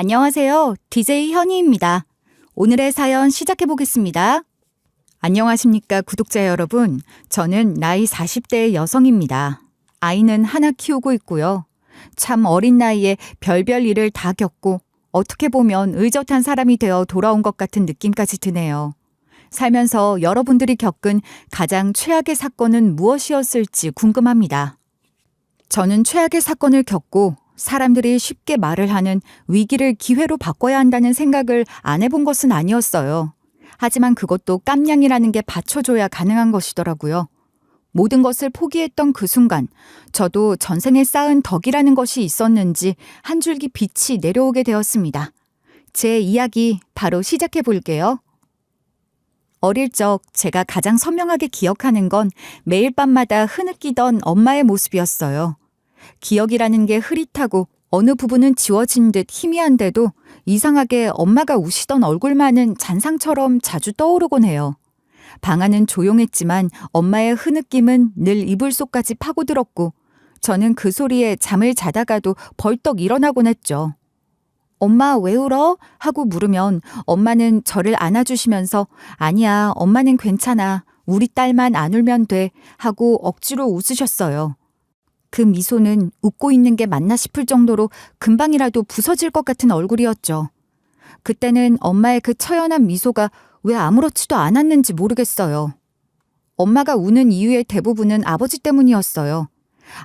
안녕하세요. DJ 현희입니다. 오늘의 사연 시작해 보겠습니다. 안녕하십니까, 구독자 여러분. 저는 나이 40대의 여성입니다. 아이는 하나 키우고 있고요. 참 어린 나이에 별별 일을 다 겪고 어떻게 보면 의젓한 사람이 되어 돌아온 것 같은 느낌까지 드네요. 살면서 여러분들이 겪은 가장 최악의 사건은 무엇이었을지 궁금합니다. 저는 최악의 사건을 겪고 사람들이 쉽게 말을 하는 위기를 기회로 바꿔야 한다는 생각을 안 해본 것은 아니었어요. 하지만 그것도 깜냥이라는 게 받쳐줘야 가능한 것이더라고요. 모든 것을 포기했던 그 순간 저도 전생에 쌓은 덕이라는 것이 있었는지 한 줄기 빛이 내려오게 되었습니다. 제 이야기 바로 시작해 볼게요. 어릴 적 제가 가장 선명하게 기억하는 건 매일 밤마다 흐느끼던 엄마의 모습이었어요. 기억이라는 게 흐릿하고 어느 부분은 지워진 듯 희미한데도 이상하게 엄마가 우시던 얼굴만은 잔상처럼 자주 떠오르곤 해요. 방 안은 조용했지만 엄마의 흐느낌은 늘 이불 속까지 파고들었고 저는 그 소리에 잠을 자다가도 벌떡 일어나곤 했죠. 엄마 왜 울어? 하고 물으면 엄마는 저를 안아주시면서 아니야, 엄마는 괜찮아. 우리 딸만 안 울면 돼. 하고 억지로 웃으셨어요. 그 미소는 웃고 있는 게 맞나 싶을 정도로 금방이라도 부서질 것 같은 얼굴이었죠. 그때는 엄마의 그 처연한 미소가 왜 아무렇지도 않았는지 모르겠어요. 엄마가 우는 이유의 대부분은 아버지 때문이었어요.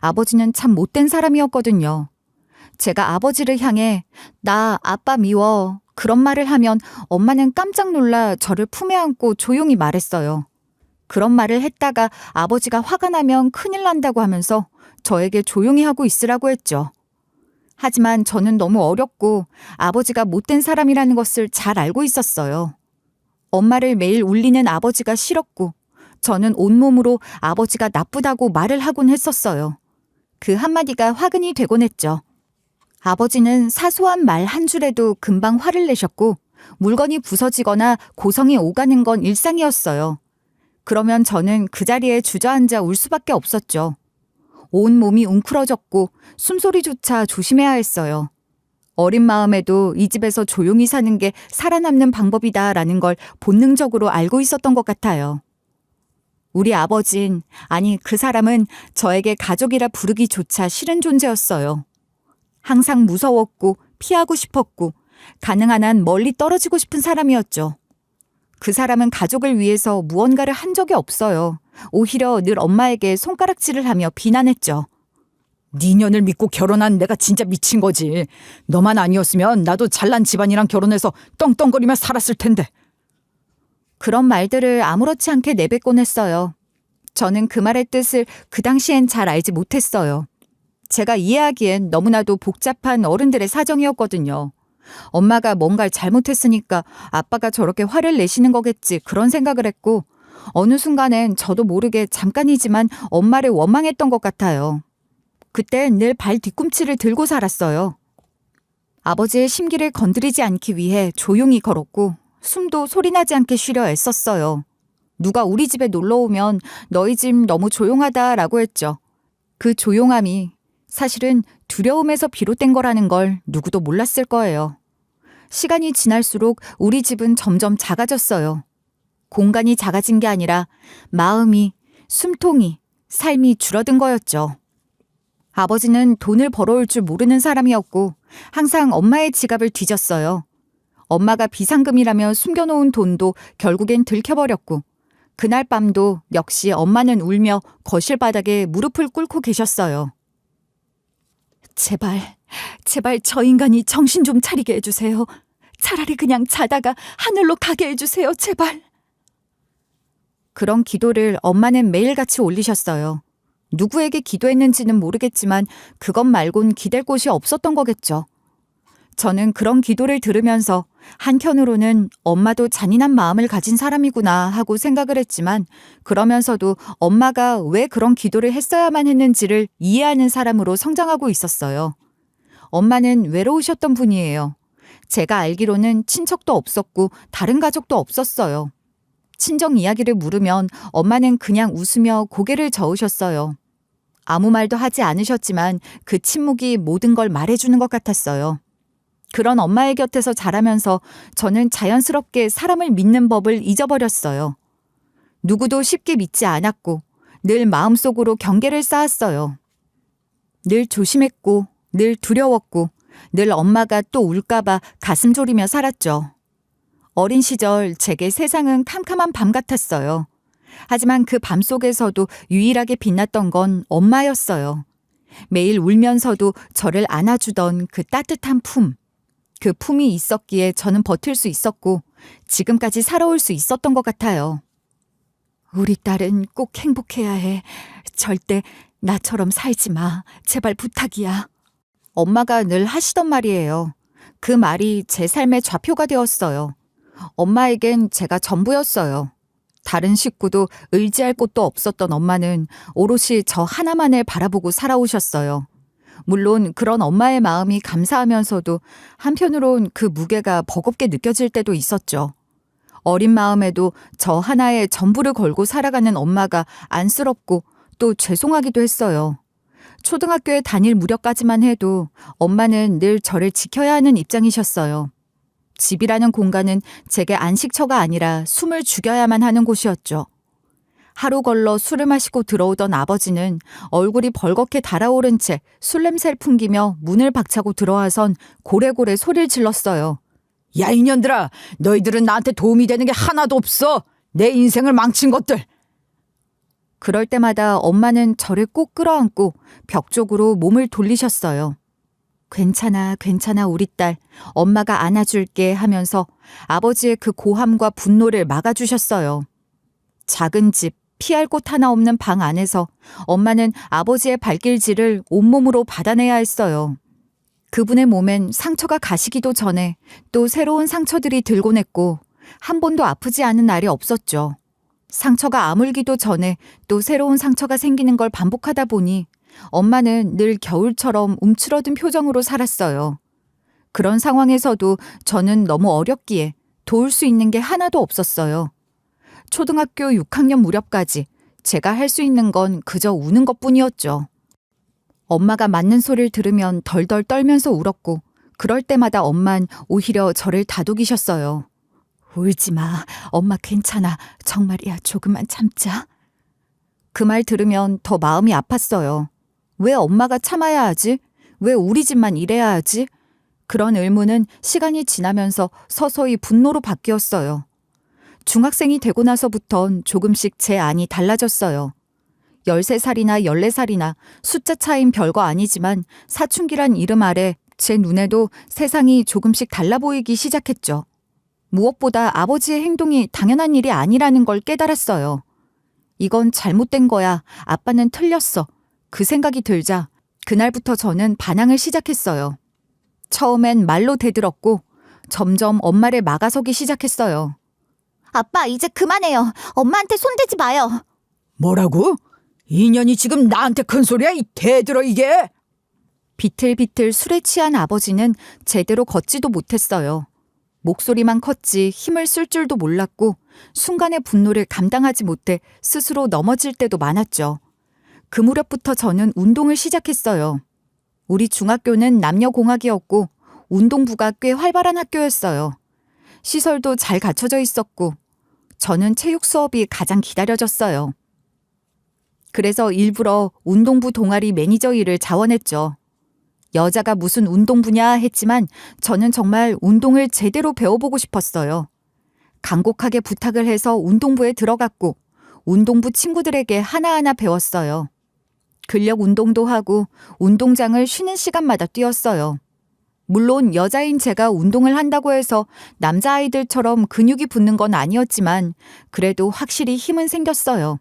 아버지는 참 못된 사람이었거든요. 제가 아버지를 향해 나 아빠 미워 그런 말을 하면 엄마는 깜짝 놀라 저를 품에 안고 조용히 말했어요. 그런 말을 했다가 아버지가 화가 나면 큰일 난다고 하면서 저에게 조용히 하고 있으라고 했죠. 하지만 저는 너무 어렸고 아버지가 못된 사람이라는 것을 잘 알고 있었어요. 엄마를 매일 울리는 아버지가 싫었고 저는 온몸으로 아버지가 나쁘다고 말을 하곤 했었어요. 그 한마디가 화근이 되곤 했죠. 아버지는 사소한 말 한 줄에도 금방 화를 내셨고 물건이 부서지거나 고성이 오가는 건 일상이었어요. 그러면 저는 그 자리에 주저앉아 울 수밖에 없었죠. 온 몸이 웅크러졌고 숨소리조차 조심해야 했어요. 어린 마음에도 이 집에서 조용히 사는 게 살아남는 방법이다라는 걸 본능적으로 알고 있었던 것 같아요. 우리 아버진, 아니 그 사람은 저에게 가족이라 부르기조차 싫은 존재였어요. 항상 무서웠고 피하고 싶었고 가능한 한 멀리 떨어지고 싶은 사람이었죠. 그 사람은 가족을 위해서 무언가를 한 적이 없어요. 오히려 늘 엄마에게 손가락질을 하며 비난했죠. 네 년을 믿고 결혼한 내가 진짜 미친 거지. 너만 아니었으면 나도 잘난 집안이랑 결혼해서 떵떵거리며 살았을 텐데. 그런 말들을 아무렇지 않게 내뱉곤 했어요. 저는 그 말의 뜻을 그 당시엔 잘 알지 못했어요. 제가 이해하기엔 너무나도 복잡한 어른들의 사정이었거든요. 엄마가 뭔가를 잘못했으니까 아빠가 저렇게 화를 내시는 거겠지 그런 생각을 했고 어느 순간엔 저도 모르게 잠깐이지만 엄마를 원망했던 것 같아요. 그땐 늘 발 뒤꿈치를 들고 살았어요. 아버지의 심기를 건드리지 않기 위해 조용히 걸었고 숨도 소리나지 않게 쉬려 애썼어요. 누가 우리 집에 놀러 오면 너희 집 너무 조용하다라고 했죠. 그 조용함이 사실은 두려움에서 비롯된 거라는 걸 누구도 몰랐을 거예요. 시간이 지날수록 우리 집은 점점 작아졌어요. 공간이 작아진 게 아니라 마음이, 숨통이, 삶이 줄어든 거였죠. 아버지는 돈을 벌어올 줄 모르는 사람이었고 항상 엄마의 지갑을 뒤졌어요. 엄마가 비상금이라며 숨겨놓은 돈도 결국엔 들켜버렸고 그날 밤도 역시 엄마는 울며 거실 바닥에 무릎을 꿇고 계셨어요. 제발 저 인간이 정신 좀 차리게 해주세요. 차라리 그냥 자다가 하늘로 가게 해주세요, 제발. 그런 기도를 엄마는 매일같이 올리셨어요. 누구에게 기도했는지는 모르겠지만 그것 말곤 기댈 곳이 없었던 거겠죠. 저는 그런 기도를 들으면서 한켠으로는 엄마도 잔인한 마음을 가진 사람이구나 하고 생각을 했지만 그러면서도 엄마가 왜 그런 기도를 했어야만 했는지를 이해하는 사람으로 성장하고 있었어요. 엄마는 외로우셨던 분이에요. 제가 알기로는 친척도 없었고 다른 가족도 없었어요. 친정 이야기를 물으면 엄마는 그냥 웃으며 고개를 저으셨어요. 아무 말도 하지 않으셨지만 그 침묵이 모든 걸 말해주는 것 같았어요. 그런 엄마의 곁에서 자라면서 저는 자연스럽게 사람을 믿는 법을 잊어버렸어요. 누구도 쉽게 믿지 않았고 늘 마음속으로 경계를 쌓았어요. 늘 조심했고 늘 두려웠고 늘 엄마가 또 울까봐 가슴 졸이며 살았죠. 어린 시절 제게 세상은 캄캄한 밤 같았어요. 하지만 그 밤 속에서도 유일하게 빛났던 건 엄마였어요. 매일 울면서도 저를 안아주던 그 따뜻한 품. 그 품이 있었기에 저는 버틸 수 있었고 지금까지 살아올 수 있었던 것 같아요. 우리 딸은 꼭 행복해야 해. 절대 나처럼 살지 마. 제발 부탁이야. 엄마가 늘 하시던 말이에요. 그 말이 제 삶의 좌표가 되었어요. 엄마에겐 제가 전부였어요. 다른 식구도 의지할 곳도 없었던 엄마는 오롯이 저 하나만을 바라보고 살아오셨어요. 물론 그런 엄마의 마음이 감사하면서도 한편으론 그 무게가 버겁게 느껴질 때도 있었죠. 어린 마음에도 저 하나에 전부를 걸고 살아가는 엄마가 안쓰럽고 또 죄송하기도 했어요. 초등학교에 다닐 무렵까지만 해도 엄마는 늘 저를 지켜야 하는 입장이셨어요. 집이라는 공간은 제게 안식처가 아니라 숨을 죽여야만 하는 곳이었죠. 하루 걸러 술을 마시고 들어오던 아버지는 얼굴이 벌겋게 달아오른 채 술 냄새를 풍기며 문을 박차고 들어와선 고래고래 소리를 질렀어요. 야, 이년들아, 너희들은 나한테 도움이 되는 게 하나도 없어. 내 인생을 망친 것들. 그럴 때마다 엄마는 저를 꼭 끌어안고 벽 쪽으로 몸을 돌리셨어요. 괜찮아, 괜찮아, 우리 딸. 엄마가 안아줄게 하면서 아버지의 그 고함과 분노를 막아주셨어요. 작은 집, 피할 곳 하나 없는 방 안에서 엄마는 아버지의 발길질을 온몸으로 받아내야 했어요. 그분의 몸엔 상처가 가시기도 전에 또 새로운 상처들이 들곤 했고 한 번도 아프지 않은 날이 없었죠. 상처가 아물기도 전에 또 새로운 상처가 생기는 걸 반복하다 보니 엄마는 늘 겨울처럼 움츠러든 표정으로 살았어요. 그런 상황에서도 저는 너무 어렸기에 도울 수 있는 게 하나도 없었어요. 초등학교 6학년 무렵까지 제가 할 수 있는 건 그저 우는 것뿐이었죠. 엄마가 맞는 소리를 들으면 덜덜 떨면서 울었고 그럴 때마다 엄만 오히려 저를 다독이셨어요. 울지 마. 엄마 괜찮아. 정말이야. 조금만 참자. 그 말 들으면 더 마음이 아팠어요. 왜 엄마가 참아야 하지? 왜 우리 집만 이래야 하지? 그런 의문은 시간이 지나면서 서서히 분노로 바뀌었어요. 중학생이 되고 나서부턴 조금씩 제 안이 달라졌어요. 13살이나 14살이나 숫자 차이는 별거 아니지만 사춘기란 이름 아래 제 눈에도 세상이 조금씩 달라 보이기 시작했죠. 무엇보다 아버지의 행동이 당연한 일이 아니라는 걸 깨달았어요. 이건 잘못된 거야. 아빠는 틀렸어. 그 생각이 들자 그날부터 저는 반항을 시작했어요. 처음엔 말로 대들었고 점점 엄마를 막아서기 시작했어요. 아빠 이제 그만해요. 엄마한테 손대지 마요. 뭐라고? 이년이 지금 나한테 큰 소리야? 이 대들어 이게? 비틀비틀 술에 취한 아버지는 제대로 걷지도 못했어요. 목소리만 컸지 힘을 쓸 줄도 몰랐고 순간의 분노를 감당하지 못해 스스로 넘어질 때도 많았죠. 그 무렵부터 저는 운동을 시작했어요. 우리 중학교는 남녀공학이었고 운동부가 꽤 활발한 학교였어요. 시설도 잘 갖춰져 있었고 저는 체육 수업이 가장 기다려졌어요. 그래서 일부러 운동부 동아리 매니저 일을 자원했죠. 여자가 무슨 운동부냐 했지만 저는 정말 운동을 제대로 배워보고 싶었어요. 간곡하게 부탁을 해서 운동부에 들어갔고 운동부 친구들에게 하나하나 배웠어요. 근력 운동도 하고 운동장을 쉬는 시간마다 뛰었어요. 물론 여자인 제가 운동을 한다고 해서 남자아이들처럼 근육이 붙는 건 아니었지만 그래도 확실히 힘은 생겼어요.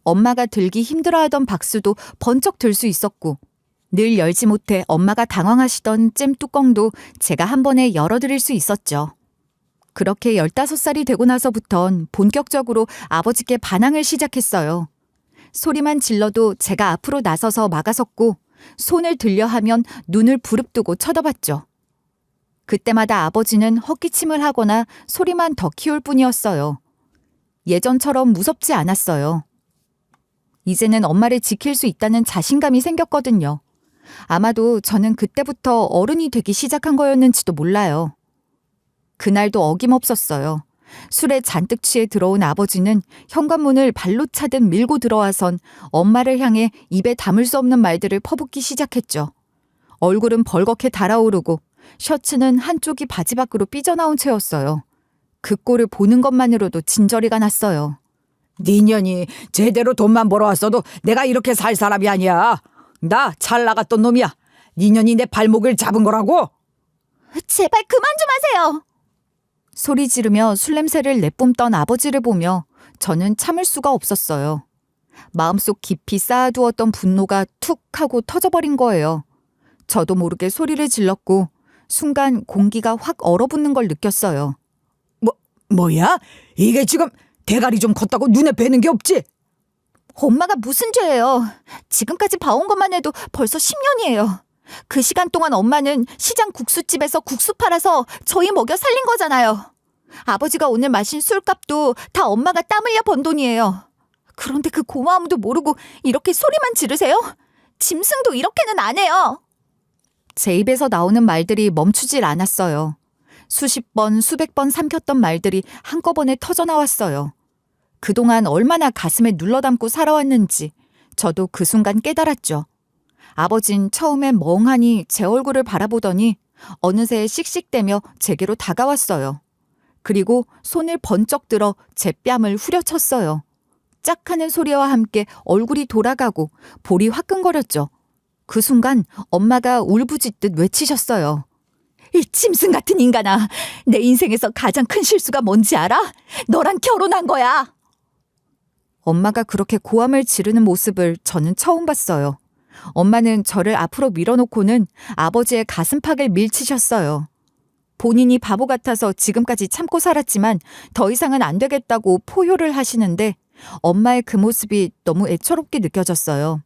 엄마가 들기 힘들어하던 박스도 번쩍 들 수 있었고 늘 열지 못해 엄마가 당황하시던 잼 뚜껑도 제가 한 번에 열어드릴 수 있었죠. 그렇게 15살이 되고 나서부턴 본격적으로 아버지께 반항을 시작했어요. 소리만 질러도 제가 앞으로 나서서 막아섰고 손을 들려 하면 눈을 부릅뜨고 쳐다봤죠. 그때마다 아버지는 헛기침을 하거나 소리만 더 키울 뿐이었어요. 예전처럼 무섭지 않았어요. 이제는 엄마를 지킬 수 있다는 자신감이 생겼거든요. 아마도 저는 그때부터 어른이 되기 시작한 거였는지도 몰라요. 그날도 어김없었어요. 술에 잔뜩 취해 들어온 아버지는 현관문을 발로 차듯 밀고 들어와선 엄마를 향해 입에 담을 수 없는 말들을 퍼붓기 시작했죠. 얼굴은 벌겋게 달아오르고 셔츠는 한쪽이 바지 밖으로 삐져나온 채였어요. 그 꼴을 보는 것만으로도 진저리가 났어요. 네 년이 제대로 돈만 벌어왔어도 내가 이렇게 살 사람이 아니야. 나 잘 나갔던 놈이야. 네 년이 내 발목을 잡은 거라고. 제발 그만 좀 하세요. 소리 지르며 술 냄새를 내뿜던 아버지를 보며 저는 참을 수가 없었어요. 마음속 깊이 쌓아두었던 분노가 툭 하고 터져버린 거예요. 저도 모르게 소리를 질렀고 순간 공기가 확 얼어붙는 걸 느꼈어요. 뭐야? 이게 지금 대가리 좀 컸다고 눈에 뵈는 게 없지? 엄마가 무슨 죄예요. 지금까지 봐온 것만 해도 벌써 10년이에요. 그 시간 동안 엄마는 시장 국수집에서 국수 팔아서 저희 먹여 살린 거잖아요. 아버지가 오늘 마신 술값도 다 엄마가 땀 흘려 번 돈이에요. 그런데 그 고마움도 모르고 이렇게 소리만 지르세요? 짐승도 이렇게는 안 해요. 제 입에서 나오는 말들이 멈추질 않았어요. 수십 번, 수백 번 삼켰던 말들이 한꺼번에 터져나왔어요. 그동안 얼마나 가슴에 눌러담고 살아왔는지 저도 그 순간 깨달았죠. 아버진 처음엔 멍하니 제 얼굴을 바라보더니 어느새 씩씩대며 제게로 다가왔어요. 그리고 손을 번쩍 들어 제 뺨을 후려쳤어요. 짝 하는 소리와 함께 얼굴이 돌아가고 볼이 화끈거렸죠. 그 순간 엄마가 울부짖듯 외치셨어요. 이 짐승 같은 인간아, 내 인생에서 가장 큰 실수가 뭔지 알아? 너랑 결혼한 거야. 엄마가 그렇게 고함을 지르는 모습을 저는 처음 봤어요. 엄마는 저를 앞으로 밀어놓고는 아버지의 가슴팍을 밀치셨어요. 본인이 바보 같아서 지금까지 참고 살았지만 더 이상은 안 되겠다고 포효를 하시는데 엄마의 그 모습이 너무 애처롭게 느껴졌어요.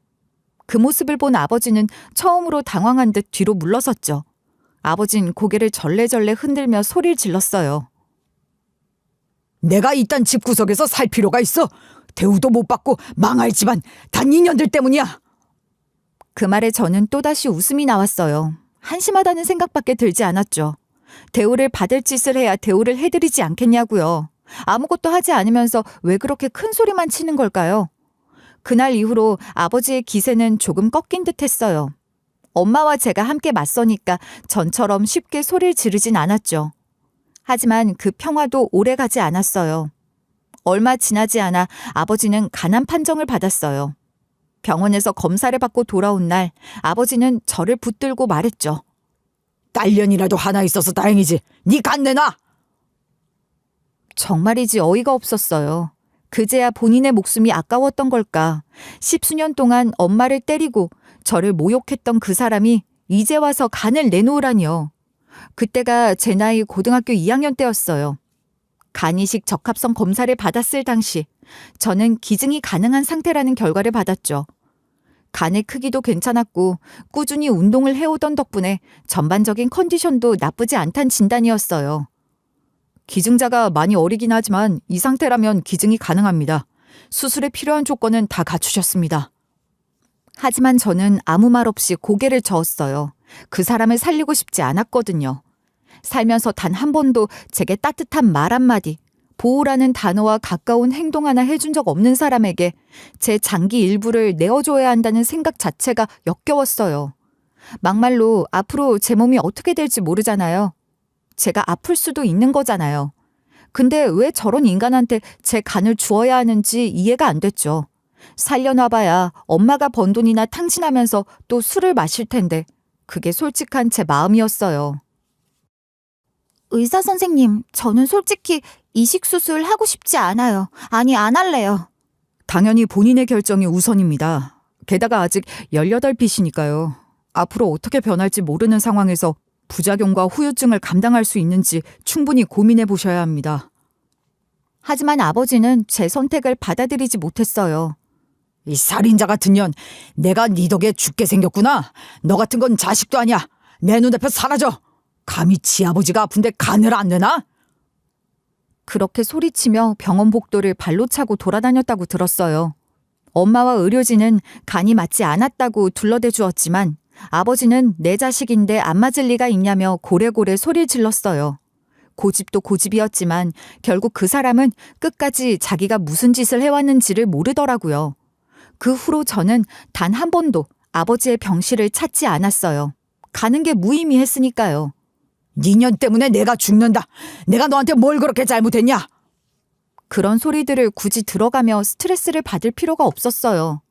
그 모습을 본 아버지는 처음으로 당황한 듯 뒤로 물러섰죠. 아버진 고개를 절레절레 흔들며 소리를 질렀어요. 내가 이딴 집구석에서 살 필요가 있어? 대우도 못 받고 망할 집안 단 인연들 때문이야. 그 말에 저는 또다시 웃음이 나왔어요. 한심하다는 생각밖에 들지 않았죠. 대우를 받을 짓을 해야 대우를 해드리지 않겠냐고요. 아무것도 하지 않으면서 왜 그렇게 큰 소리만 치는 걸까요? 그날 이후로 아버지의 기세는 조금 꺾인 듯 했어요. 엄마와 제가 함께 맞서니까 전처럼 쉽게 소리를 지르진 않았죠. 하지만 그 평화도 오래 가지 않았어요. 얼마 지나지 않아 아버지는 간암 판정을 받았어요. 병원에서 검사를 받고 돌아온 날 아버지는 저를 붙들고 말했죠. 딸년이라도 하나 있어서 다행이지. 네 간 내놔. 정말이지 어이가 없었어요. 그제야 본인의 목숨이 아까웠던 걸까. 10수년 동안 엄마를 때리고 저를 모욕했던 그 사람이 이제 와서 간을 내놓으라니요. 그때가 제 나이 고등학교 2학년 때였어요. 간이식 적합성 검사를 받았을 당시 저는 기증이 가능한 상태라는 결과를 받았죠. 간의 크기도 괜찮았고 꾸준히 운동을 해오던 덕분에 전반적인 컨디션도 나쁘지 않단 진단이었어요. 기증자가 많이 어리긴 하지만 이 상태라면 기증이 가능합니다. 수술에 필요한 조건은 다 갖추셨습니다. 하지만 저는 아무 말 없이 고개를 저었어요. 그 사람을 살리고 싶지 않았거든요. 살면서 단 한 번도 제게 따뜻한 말 한마디, 보호라는 단어와 가까운 행동 하나 해준 적 없는 사람에게 제 장기 일부를 내어줘야 한다는 생각 자체가 역겨웠어요. 막말로 앞으로 제 몸이 어떻게 될지 모르잖아요. 제가 아플 수도 있는 거잖아요. 근데 왜 저런 인간한테 제 간을 주어야 하는지 이해가 안 됐죠. 살려놔봐야 엄마가 번 돈이나 탕진하면서 또 술을 마실 텐데 그게 솔직한 제 마음이었어요. 의사 선생님, 저는 솔직히 이식 수술 하고 싶지 않아요. 아니, 안 할래요. 당연히 본인의 결정이 우선입니다. 게다가 아직 18빛이니까요. 앞으로 어떻게 변할지 모르는 상황에서 부작용과 후유증을 감당할 수 있는지 충분히 고민해 보셔야 합니다. 하지만 아버지는 제 선택을 받아들이지 못했어요. 이 살인자 같은 년, 내가 네 덕에 죽게 생겼구나. 너 같은 건 자식도 아니야. 내 눈앞에 사라져. 감히 지 아버지가 아픈데 간을 안 내나? 그렇게 소리치며 병원 복도를 발로 차고 돌아다녔다고 들었어요. 엄마와 의료진은 간이 맞지 않았다고 둘러대 주었지만 아버지는 내 자식인데 안 맞을 리가 있냐며 고래고래 소리를 질렀어요. 고집도 고집이었지만 결국 그 사람은 끝까지 자기가 무슨 짓을 해왔는지를 모르더라고요. 그 후로 저는 단 한 번도 아버지의 병실을 찾지 않았어요. 가는 게 무의미했으니까요. 니년 때문에 내가 죽는다. 내가 너한테 뭘 그렇게 잘못했냐? 그런 소리들을 굳이 들어가며 스트레스를 받을 필요가 없었어요.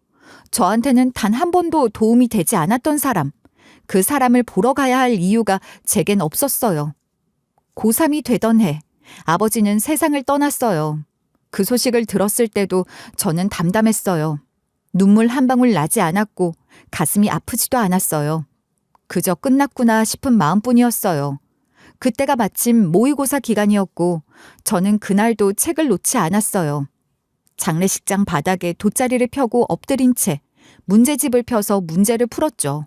저한테는 단 한 번도 도움이 되지 않았던 사람, 그 사람을 보러 가야 할 이유가 제겐 없었어요. 고3이 되던 해, 아버지는 세상을 떠났어요. 그 소식을 들었을 때도 저는 담담했어요. 눈물 한 방울 나지 않았고 가슴이 아프지도 않았어요. 그저 끝났구나 싶은 마음뿐이었어요. 그때가 마침 모의고사 기간이었고 저는 그날도 책을 놓지 않았어요. 장례식장 바닥에 돗자리를 펴고 엎드린 채 문제집을 펴서 문제를 풀었죠.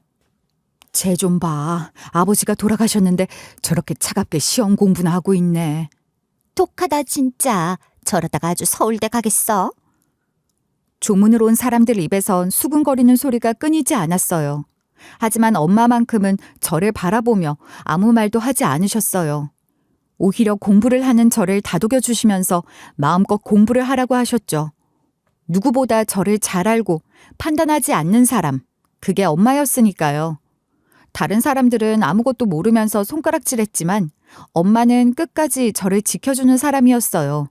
쟤 좀 봐. 아버지가 돌아가셨는데 저렇게 차갑게 시험 공부나 하고 있네. 독하다 진짜. 저러다가 아주 서울대 가겠어? 조문을 온 사람들 입에선 수근거리는 소리가 끊이지 않았어요. 하지만 엄마만큼은 저를 바라보며 아무 말도 하지 않으셨어요. 오히려 공부를 하는 저를 다독여 주시면서 마음껏 공부를 하라고 하셨죠. 누구보다 저를 잘 알고 판단하지 않는 사람, 그게 엄마였으니까요. 다른 사람들은 아무것도 모르면서 손가락질했지만 엄마는 끝까지 저를 지켜주는 사람이었어요.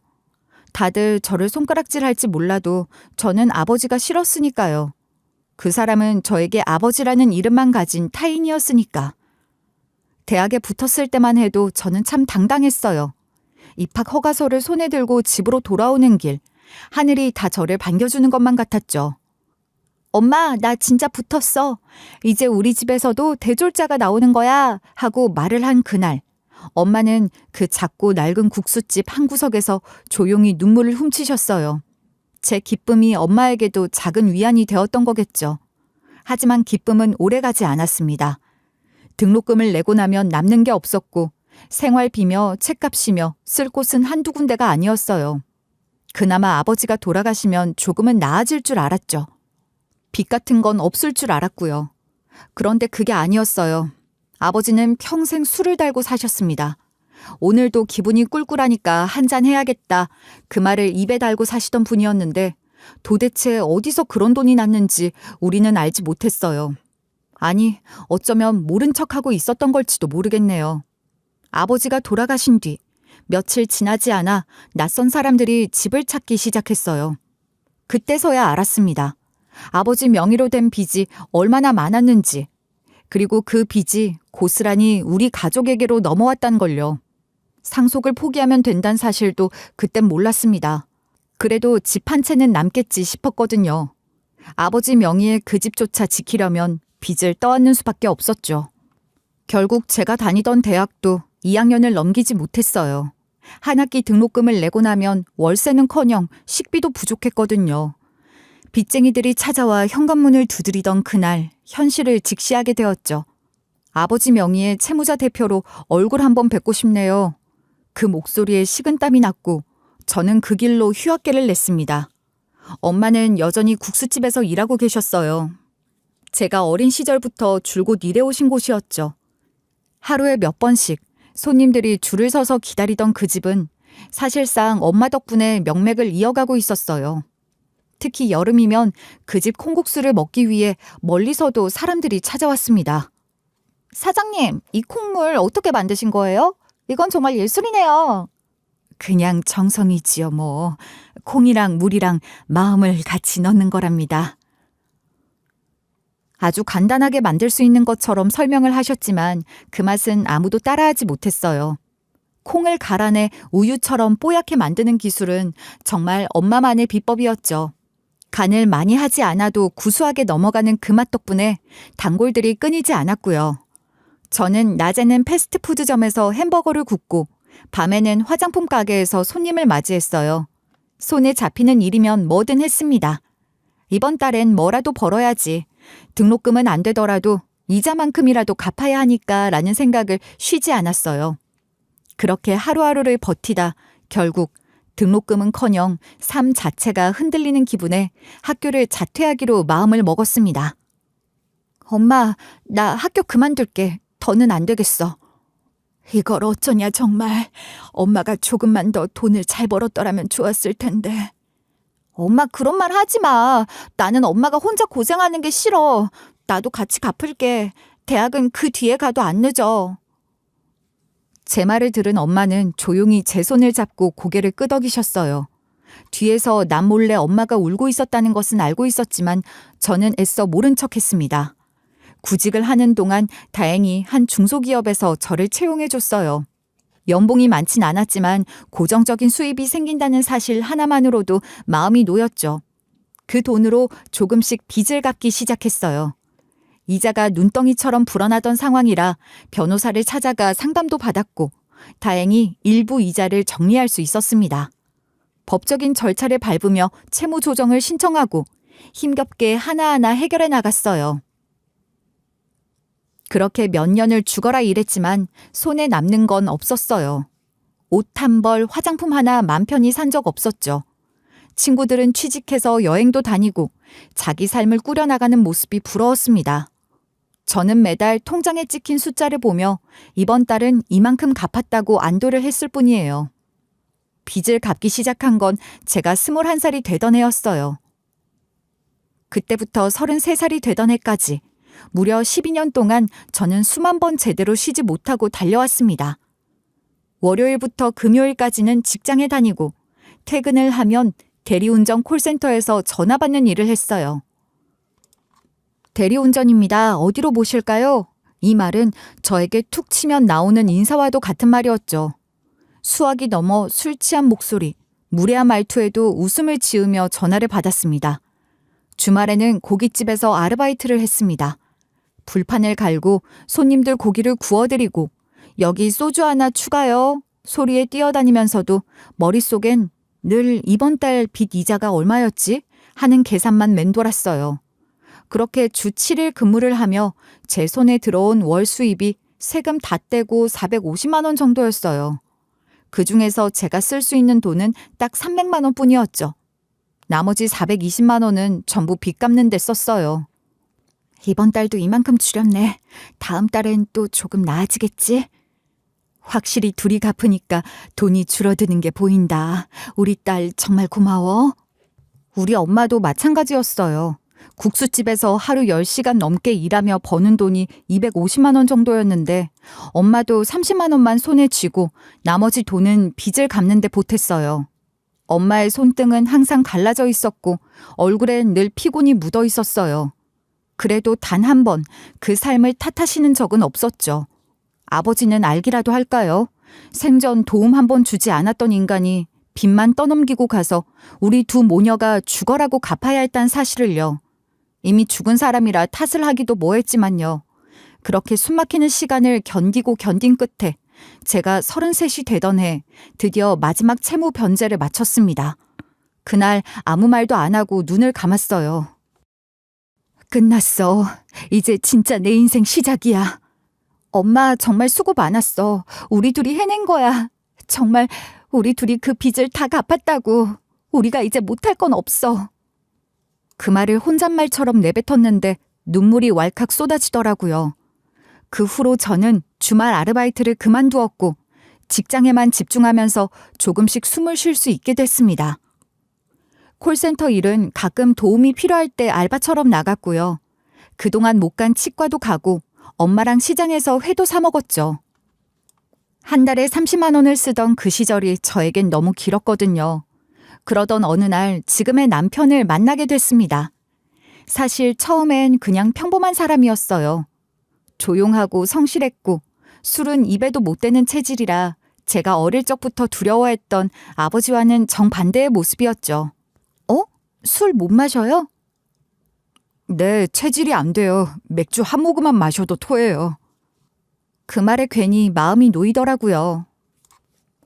다들 저를 손가락질할지 몰라도 저는 아버지가 싫었으니까요. 그 사람은 저에게 아버지라는 이름만 가진 타인이었으니까. 대학에 붙었을 때만 해도 저는 참 당당했어요. 입학 허가서를 손에 들고 집으로 돌아오는 길, 하늘이 다 저를 반겨주는 것만 같았죠. 엄마, 나 진짜 붙었어. 이제 우리 집에서도 대졸자가 나오는 거야. 하고 말을 한 그날, 엄마는 그 작고 낡은 국수집 한 구석에서 조용히 눈물을 훔치셨어요. 제 기쁨이 엄마에게도 작은 위안이 되었던 거겠죠. 하지만 기쁨은 오래가지 않았습니다. 등록금을 내고 나면 남는 게 없었고 생활비며 책값이며 쓸 곳은 한두 군데가 아니었어요. 그나마 아버지가 돌아가시면 조금은 나아질 줄 알았죠. 빚 같은 건 없을 줄 알았고요. 그런데 그게 아니었어요. 아버지는 평생 술을 달고 사셨습니다. 오늘도 기분이 꿀꿀하니까 한잔 해야겠다. 그 말을 입에 달고 사시던 분이었는데 도대체 어디서 그런 돈이 났는지 우리는 알지 못했어요. 아니, 어쩌면 모른 척하고 있었던 걸지도 모르겠네요. 아버지가 돌아가신 뒤 며칠 지나지 않아 낯선 사람들이 집을 찾기 시작했어요. 그때서야 알았습니다. 아버지 명의로 된 빚이 얼마나 많았는지, 그리고 그 빚이 고스란히 우리 가족에게로 넘어왔단 걸요. 상속을 포기하면 된다는 사실도 그땐 몰랐습니다. 그래도 집 한 채는 남겠지 싶었거든요. 아버지 명의의 그 집조차 지키려면 빚을 떠안는 수밖에 없었죠. 결국 제가 다니던 대학도 2학년을 넘기지 못했어요. 한 학기 등록금을 내고 나면 월세는커녕 식비도 부족했거든요. 빚쟁이들이 찾아와 현관문을 두드리던 그날 현실을 직시하게 되었죠. 아버지 명의의 채무자 대표로 얼굴 한번 뵙고 싶네요. 그 목소리에 식은땀이 났고 저는 그 길로 휴학계를 냈습니다. 엄마는 여전히 국수집에서 일하고 계셨어요. 제가 어린 시절부터 줄곧 일해오신 곳이었죠. 하루에 몇 번씩 손님들이 줄을 서서 기다리던 그 집은 사실상 엄마 덕분에 명맥을 이어가고 있었어요. 특히 여름이면 그 집 콩국수를 먹기 위해 멀리서도 사람들이 찾아왔습니다. 사장님, 이 콩물 어떻게 만드신 거예요? 이건 정말 예술이네요. 그냥 정성이지요, 뭐. 콩이랑 물이랑 마음을 같이 넣는 거랍니다. 아주 간단하게 만들 수 있는 것처럼 설명을 하셨지만 그 맛은 아무도 따라하지 못했어요. 콩을 갈아내 우유처럼 뽀얗게 만드는 기술은 정말 엄마만의 비법이었죠. 간을 많이 하지 않아도 구수하게 넘어가는 그 맛 덕분에 단골들이 끊이지 않았고요. 저는 낮에는 패스트푸드점에서 햄버거를 굽고 밤에는 화장품 가게에서 손님을 맞이했어요. 손에 잡히는 일이면 뭐든 했습니다. 이번 달엔 뭐라도 벌어야지. 등록금은 안 되더라도 이자만큼이라도 갚아야 하니까 라는 생각을 쉬지 않았어요. 그렇게 하루하루를 버티다 결국 등록금은커녕 삶 자체가 흔들리는 기분에 학교를 자퇴하기로 마음을 먹었습니다. 엄마, 나 학교 그만둘게. 더는 안 되겠어. 이걸 어쩌냐 정말. 엄마가 조금만 더 돈을 잘 벌었더라면 좋았을 텐데. 엄마 그런 말 하지 마. 나는 엄마가 혼자 고생하는 게 싫어. 나도 같이 갚을게. 대학은 그 뒤에 가도 안 늦어. 제 말을 들은 엄마는 조용히 제 손을 잡고 고개를 끄덕이셨어요. 뒤에서 남몰래 엄마가 울고 있었다는 것은 알고 있었지만 저는 애써 모른 척했습니다. 구직을 하는 동안 다행히 한 중소기업에서 저를 채용해줬어요. 연봉이 많진 않았지만 고정적인 수입이 생긴다는 사실 하나만으로도 마음이 놓였죠. 그 돈으로 조금씩 빚을 갚기 시작했어요. 이자가 눈덩이처럼 불어나던 상황이라 변호사를 찾아가 상담도 받았고 다행히 일부 이자를 정리할 수 있었습니다. 법적인 절차를 밟으며 채무 조정을 신청하고 힘겹게 하나하나 해결해 나갔어요. 그렇게 몇 년을 죽어라 일했지만 손에 남는 건 없었어요. 옷 한 벌, 화장품 하나 맘 편히 산 적 없었죠. 친구들은 취직해서 여행도 다니고 자기 삶을 꾸려나가는 모습이 부러웠습니다. 저는 매달 통장에 찍힌 숫자를 보며 이번 달은 이만큼 갚았다고 안도를 했을 뿐이에요. 빚을 갚기 시작한 건 제가 21살이 되던 해였어요. 그때부터 33살이 되던 해까지 무려 12년 동안 저는 수만 번 제대로 쉬지 못하고 달려왔습니다. 월요일부터 금요일까지는 직장에 다니고 퇴근을 하면 대리운전 콜센터에서 전화 받는 일을 했어요. 대리운전입니다. 어디로 모실까요? 이 말은 저에게 툭 치면 나오는 인사와도 같은 말이었죠. 수학이 넘어 술 취한 목소리, 무례한 말투에도 웃음을 지으며 전화를 받았습니다. 주말에는 고깃집에서 아르바이트를 했습니다. 불판을 갈고 손님들 고기를 구워드리고 여기 소주 하나 추가요 소리에 뛰어다니면서도 머릿속엔 늘 이번 달 빚 이자가 얼마였지? 하는 계산만 맴돌았어요. 그렇게 주 7일 근무를 하며 제 손에 들어온 월 수입이 세금 다 떼고 450만 원 정도였어요. 그중에서 제가 쓸 수 있는 돈은 딱 300만 원 뿐이었죠. 나머지 420만 원은 전부 빚 갚는 데 썼어요. 이번 달도 이만큼 줄였네. 다음 달엔 또 조금 나아지겠지? 확실히 둘이 갚으니까 돈이 줄어드는 게 보인다. 우리 딸 정말 고마워. 우리 엄마도 마찬가지였어요. 국수집에서 하루 10시간 넘게 일하며 버는 돈이 250만 원 정도였는데 엄마도 30만 원만 손에 쥐고 나머지 돈은 빚을 갚는 데 보탰어요. 엄마의 손등은 항상 갈라져 있었고 얼굴엔 늘 피곤이 묻어 있었어요. 그래도 단 한 번 그 삶을 탓하시는 적은 없었죠. 아버지는 알기라도 할까요? 생전 도움 한 번 주지 않았던 인간이 빚만 떠넘기고 가서 우리 두 모녀가 죽어라고 갚아야 했다는 사실을요. 이미 죽은 사람이라 탓을 하기도 뭐했지만요. 그렇게 숨막히는 시간을 견디고 견딘 끝에 제가 33이 되던 해 드디어 마지막 채무 변제를 마쳤습니다. 그날 아무 말도 안 하고 눈을 감았어요. 끝났어. 이제 진짜 내 인생 시작이야. 엄마 정말 수고 많았어. 우리 둘이 해낸 거야. 정말 우리 둘이 그 빚을 다 갚았다고. 우리가 이제 못할 건 없어. 그 말을 혼잣말처럼 내뱉었는데 눈물이 왈칵 쏟아지더라고요. 그 후로 저는 주말 아르바이트를 그만두었고 직장에만 집중하면서 조금씩 숨을 쉴 수 있게 됐습니다. 콜센터 일은 가끔 도움이 필요할 때 알바처럼 나갔고요. 그동안 못 간 치과도 가고 엄마랑 시장에서 회도 사 먹었죠. 한 달에 30만 원을 쓰던 그 시절이 저에겐 너무 길었거든요. 그러던 어느 날 지금의 남편을 만나게 됐습니다. 사실 처음엔 그냥 평범한 사람이었어요. 조용하고 성실했고 술은 입에도 못 대는 체질이라 제가 어릴 적부터 두려워했던 아버지와는 정반대의 모습이었죠. 술 못 마셔요? 네, 체질이 안 돼요. 맥주 한 모금만 마셔도 토해요. 그 말에 괜히 마음이 놓이더라고요.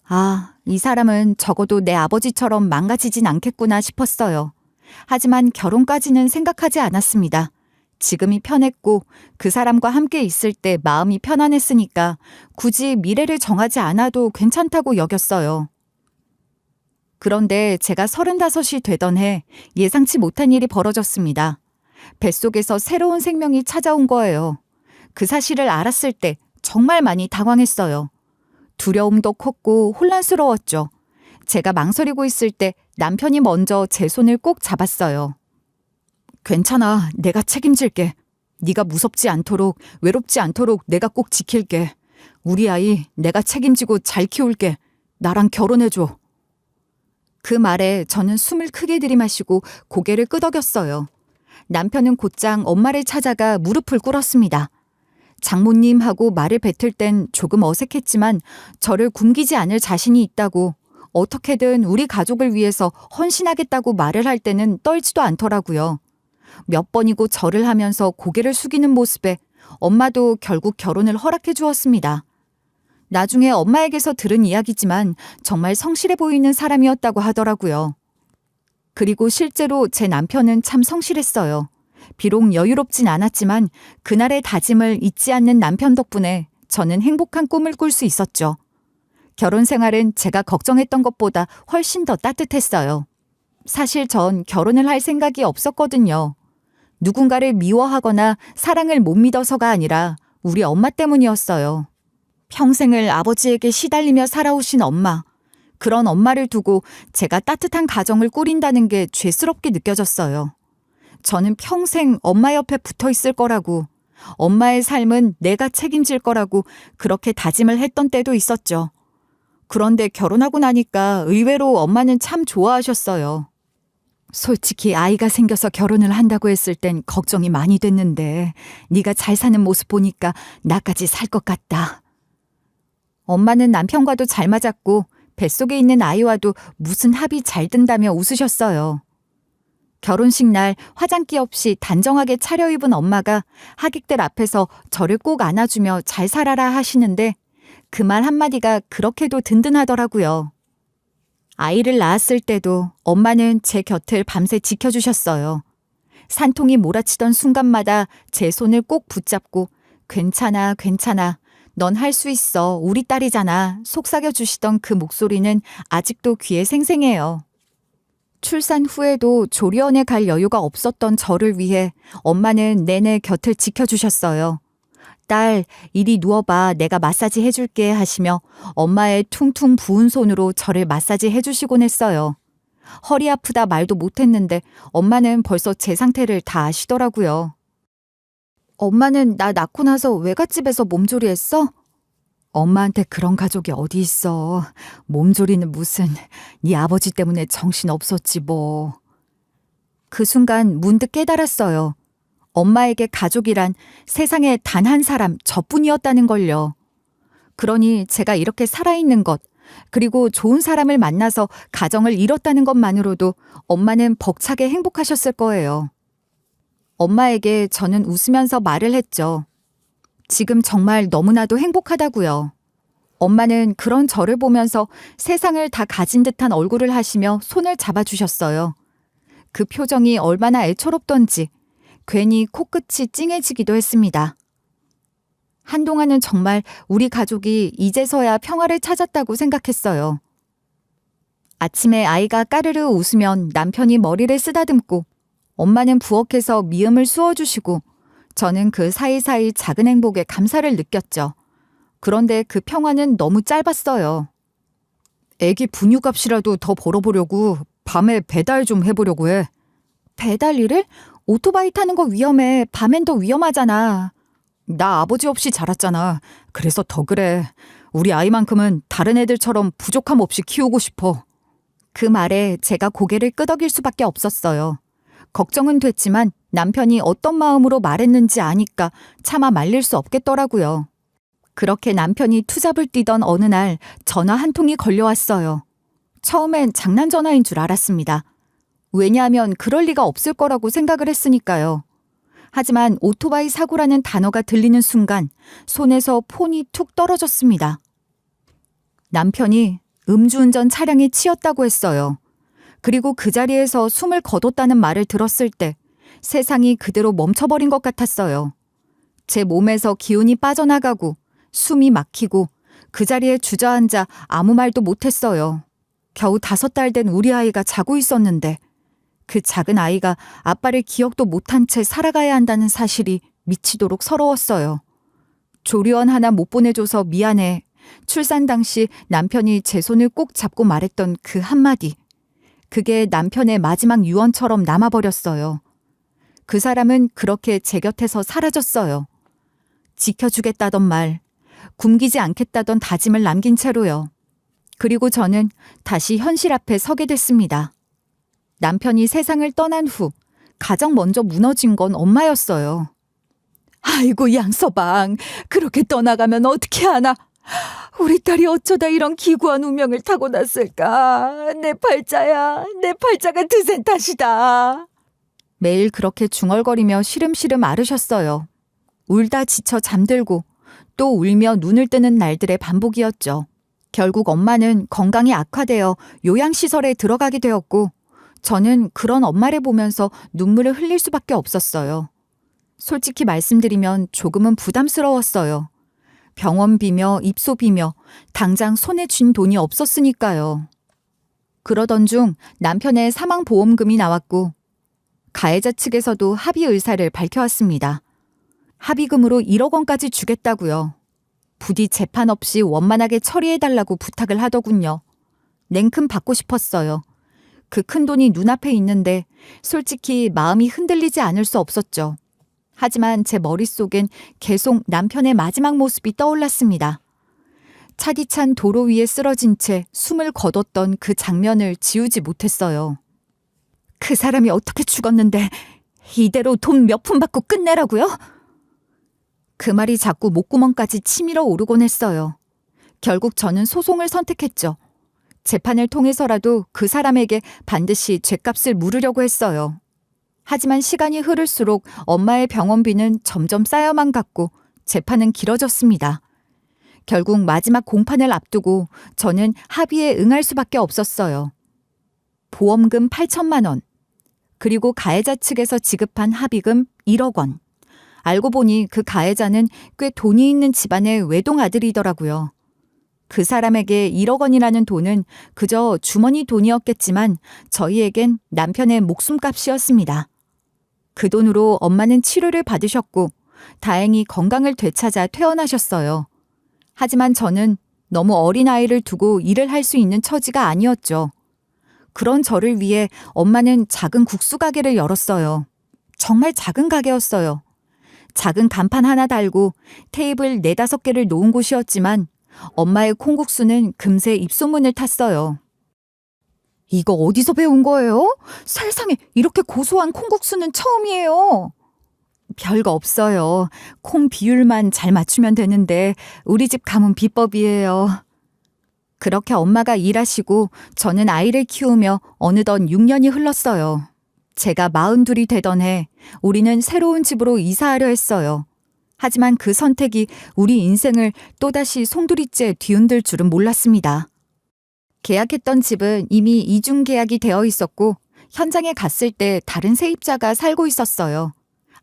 아, 이 사람은 적어도 내 아버지처럼 망가지진 않겠구나 싶었어요. 하지만 결혼까지는 생각하지 않았습니다. 지금이 편했고 그 사람과 함께 있을 때 마음이 편안했으니까 굳이 미래를 정하지 않아도 괜찮다고 여겼어요. 그런데 제가 35이 되던 해 예상치 못한 일이 벌어졌습니다. 뱃속에서 새로운 생명이 찾아온 거예요. 그 사실을 알았을 때 정말 많이 당황했어요. 두려움도 컸고 혼란스러웠죠. 제가 망설이고 있을 때 남편이 먼저 제 손을 꼭 잡았어요. 괜찮아. 내가 책임질게. 네가 무섭지 않도록, 외롭지 않도록 내가 꼭 지킬게. 우리 아이 내가 책임지고 잘 키울게. 나랑 결혼해줘. 그 말에 저는 숨을 크게 들이마시고 고개를 끄덕였어요. 남편은 곧장 엄마를 찾아가 무릎을 꿇었습니다. 장모님하고 말을 뱉을 땐 조금 어색했지만 저를 굶기지 않을 자신이 있다고, 어떻게든 우리 가족을 위해서 헌신하겠다고 말을 할 때는 떨지도 않더라고요. 몇 번이고 절을 하면서 고개를 숙이는 모습에 엄마도 결국 결혼을 허락해 주었습니다. 나중에 엄마에게서 들은 이야기지만 정말 성실해 보이는 사람이었다고 하더라고요. 그리고 실제로 제 남편은 참 성실했어요. 비록 여유롭진 않았지만 그날의 다짐을 잊지 않는 남편 덕분에 저는 행복한 꿈을 꿀 수 있었죠. 결혼 생활은 제가 걱정했던 것보다 훨씬 더 따뜻했어요. 사실 전 결혼을 할 생각이 없었거든요. 누군가를 미워하거나 사랑을 못 믿어서가 아니라 우리 엄마 때문이었어요. 평생을 아버지에게 시달리며 살아오신 엄마. 그런 엄마를 두고 제가 따뜻한 가정을 꾸린다는 게 죄스럽게 느껴졌어요. 저는 평생 엄마 옆에 붙어 있을 거라고, 엄마의 삶은 내가 책임질 거라고 그렇게 다짐을 했던 때도 있었죠. 그런데 결혼하고 나니까 의외로 엄마는 참 좋아하셨어요. 솔직히 아이가 생겨서 결혼을 한다고 했을 땐 걱정이 많이 됐는데 네가 잘 사는 모습 보니까 나까지 살 것 같다. 엄마는 남편과도 잘 맞았고 뱃속에 있는 아이와도 무슨 합이 잘 든다며 웃으셨어요. 결혼식 날 화장기 없이 단정하게 차려입은 엄마가 하객들 앞에서 저를 꼭 안아주며 잘 살아라 하시는데 그 말 한마디가 그렇게도 든든하더라고요. 아이를 낳았을 때도 엄마는 제 곁을 밤새 지켜주셨어요. 산통이 몰아치던 순간마다 제 손을 꼭 붙잡고 괜찮아, 괜찮아. 넌 할 수 있어. 우리 딸이잖아. 속삭여주시던 그 목소리는 아직도 귀에 생생해요. 출산 후에도 조리원에 갈 여유가 없었던 저를 위해 엄마는 내내 곁을 지켜주셨어요. 딸, 이리 누워봐. 내가 마사지 해줄게 하시며 엄마의 퉁퉁 부은 손으로 저를 마사지 해주시곤 했어요. 허리 아프다 말도 못했는데 엄마는 벌써 제 상태를 다 아시더라고요. 엄마는 나 낳고 나서 외갓집에서 몸조리했어? 엄마한테 그런 가족이 어디 있어. 몸조리는 무슨, 네 아버지 때문에 정신 없었지 뭐. 그 순간 문득 깨달았어요. 엄마에게 가족이란 세상에 단 한 사람 저뿐이었다는 걸요. 그러니 제가 이렇게 살아있는 것, 그리고 좋은 사람을 만나서 가정을 이뤘다는 것만으로도 엄마는 벅차게 행복하셨을 거예요. 엄마에게 저는 웃으면서 말을 했죠. 지금 정말 너무나도 행복하다고요. 엄마는 그런 저를 보면서 세상을 다 가진 듯한 얼굴을 하시며 손을 잡아주셨어요. 그 표정이 얼마나 애처롭던지 괜히 코끝이 찡해지기도 했습니다. 한동안은 정말 우리 가족이 이제서야 평화를 찾았다고 생각했어요. 아침에 아이가 까르르 웃으면 남편이 머리를 쓰다듬고 엄마는 부엌에서 미음을 쑤어주시고 저는 그 사이사이 작은 행복에 감사를 느꼈죠. 그런데 그 평화는 너무 짧았어요. 애기 분유값이라도 더 벌어보려고 밤에 배달 좀 해보려고 해. 배달 일을? 오토바이 타는 거 위험해. 밤엔 더 위험하잖아. 나 아버지 없이 자랐잖아. 그래서 더 그래. 우리 아이만큼은 다른 애들처럼 부족함 없이 키우고 싶어. 그 말에 제가 고개를 끄덕일 수밖에 없었어요. 걱정은 됐지만 남편이 어떤 마음으로 말했는지 아니까 차마 말릴 수 없겠더라고요. 그렇게 남편이 투잡을 뛰던 어느 날 전화 한 통이 걸려왔어요. 처음엔 장난 전화인 줄 알았습니다. 왜냐하면 그럴 리가 없을 거라고 생각을 했으니까요. 하지만 오토바이 사고라는 단어가 들리는 순간 손에서 폰이 툭 떨어졌습니다. 남편이 음주운전 차량에 치였다고 했어요. 그리고 그 자리에서 숨을 거뒀다는 말을 들었을 때 세상이 그대로 멈춰버린 것 같았어요. 제 몸에서 기운이 빠져나가고 숨이 막히고 그 자리에 주저앉아 아무 말도 못했어요. 겨우 5달 된 우리 아이가 자고 있었는데 그 작은 아이가 아빠를 기억도 못한 채 살아가야 한다는 사실이 미치도록 서러웠어요. 조리원 하나 못 보내줘서 미안해. 출산 당시 남편이 제 손을 꼭 잡고 말했던 그 한마디. 그게 남편의 마지막 유언처럼 남아버렸어요. 그 사람은 그렇게 제 곁에서 사라졌어요. 지켜주겠다던 말, 굶기지 않겠다던 다짐을 남긴 채로요. 그리고 저는 다시 현실 앞에 서게 됐습니다. 남편이 세상을 떠난 후 가장 먼저 무너진 건 엄마였어요. 아이고 양서방, 그렇게 떠나가면 어떻게 하나. 우리 딸이 어쩌다 이런 기구한 운명을 타고났을까. 내 팔자야, 내 팔자가 드센 탓이다. 매일 그렇게 중얼거리며 시름시름 앓으셨어요. 울다 지쳐 잠들고 또 울며 눈을 뜨는 날들의 반복이었죠. 결국 엄마는 건강이 악화되어 요양시설에 들어가게 되었고 저는 그런 엄마를 보면서 눈물을 흘릴 수밖에 없었어요. 솔직히 말씀드리면 조금은 부담스러웠어요. 병원비며 입소비며 당장 손에 쥔 돈이 없었으니까요. 그러던 중 남편의 사망보험금이 나왔고 가해자 측에서도 합의 의사를 밝혀왔습니다. 합의금으로 1억 원까지 주겠다고요. 부디 재판 없이 원만하게 처리해달라고 부탁을 하더군요. 냉큼 받고 싶었어요. 그 큰 돈이 눈앞에 있는데 솔직히 마음이 흔들리지 않을 수 없었죠. 하지만 제 머릿속엔 계속 남편의 마지막 모습이 떠올랐습니다. 차디찬 도로 위에 쓰러진 채 숨을 거뒀던 그 장면을 지우지 못했어요. 그 사람이 어떻게 죽었는데 이대로 돈 몇 푼 받고 끝내라고요? 그 말이 자꾸 목구멍까지 치밀어 오르곤 했어요. 결국 저는 소송을 선택했죠. 재판을 통해서라도 그 사람에게 반드시 죗값을 물으려고 했어요. 하지만 시간이 흐를수록 엄마의 병원비는 점점 쌓여만 갔고 재판은 길어졌습니다. 결국 마지막 공판을 앞두고 저는 합의에 응할 수밖에 없었어요. 보험금 8천만 원, 그리고 가해자 측에서 지급한 합의금 1억 원. 알고 보니 그 가해자는 꽤 돈이 있는 집안의 외동 아들이더라고요. 그 사람에게 1억 원이라는 돈은 그저 주머니 돈이었겠지만 저희에겐 남편의 목숨값이었습니다. 그 돈으로 엄마는 치료를 받으셨고 다행히 건강을 되찾아 퇴원하셨어요. 하지만 저는 너무 어린 아이를 두고 일을 할 수 있는 처지가 아니었죠. 그런 저를 위해 엄마는 작은 국수 가게를 열었어요. 정말 작은 가게였어요. 작은 간판 하나 달고 테이블 4-5개를 놓은 곳이었지만 엄마의 콩국수는 금세 입소문을 탔어요. 이거 어디서 배운 거예요? 세상에, 이렇게 고소한 콩국수는 처음이에요. 별거 없어요. 콩 비율만 잘 맞추면 되는데 우리 집 가문 비법이에요. 그렇게 엄마가 일하시고 저는 아이를 키우며 어느덧 6년이 흘렀어요. 제가 42이 되던 해 우리는 새로운 집으로 이사하려 했어요. 하지만 그 선택이 우리 인생을 또다시 송두리째 뒤흔들 줄은 몰랐습니다. 계약했던 집은 이미 이중 계약이 되어 있었고 현장에 갔을 때 다른 세입자가 살고 있었어요.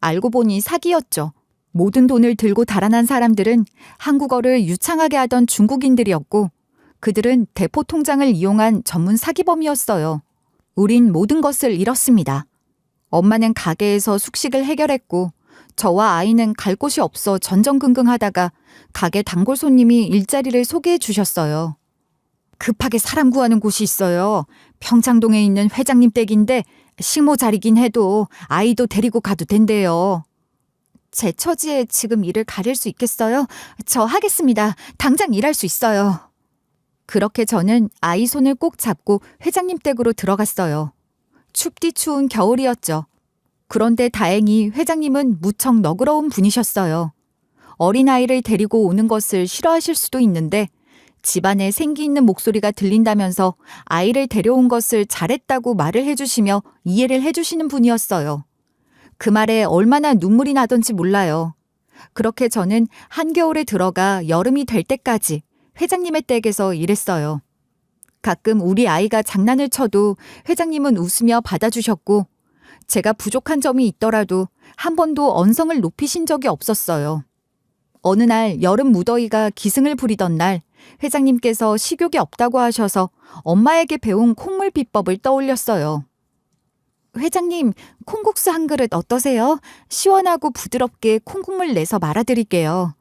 알고 보니 사기였죠. 모든 돈을 들고 달아난 사람들은 한국어를 유창하게 하던 중국인들이었고 그들은 대포 통장을 이용한 전문 사기범이었어요. 우린 모든 것을 잃었습니다. 엄마는 가게에서 숙식을 해결했고 저와 아이는 갈 곳이 없어 전전긍긍하다가 가게 단골 손님이 일자리를 소개해 주셨어요. 급하게 사람 구하는 곳이 있어요. 평창동에 있는 회장님 댁인데 식모 자리긴 해도 아이도 데리고 가도 된대요. 제 처지에 지금 일을 가릴 수 있겠어요? 저 하겠습니다. 당장 일할 수 있어요. 그렇게 저는 아이 손을 꼭 잡고 회장님 댁으로 들어갔어요. 춥디 추운 겨울이었죠. 그런데 다행히 회장님은 무척 너그러운 분이셨어요. 어린아이를 데리고 오는 것을 싫어하실 수도 있는데 집안에 생기 있는 목소리가 들린다면서 아이를 데려온 것을 잘했다고 말을 해주시며 이해를 해주시는 분이었어요. 그 말에 얼마나 눈물이 나던지 몰라요. 그렇게 저는 한겨울에 들어가 여름이 될 때까지 회장님의 댁에서 일했어요. 가끔 우리 아이가 장난을 쳐도 회장님은 웃으며 받아주셨고 제가 부족한 점이 있더라도 한 번도 언성을 높이신 적이 없었어요. 어느 날 여름 무더위가 기승을 부리던 날 회장님께서 식욕이 없다고 하셔서 엄마에게 배운 콩물 비법을 떠올렸어요. 회장님, 콩국수 한 그릇 어떠세요? 시원하고 부드럽게 콩국물 내서 말아드릴게요.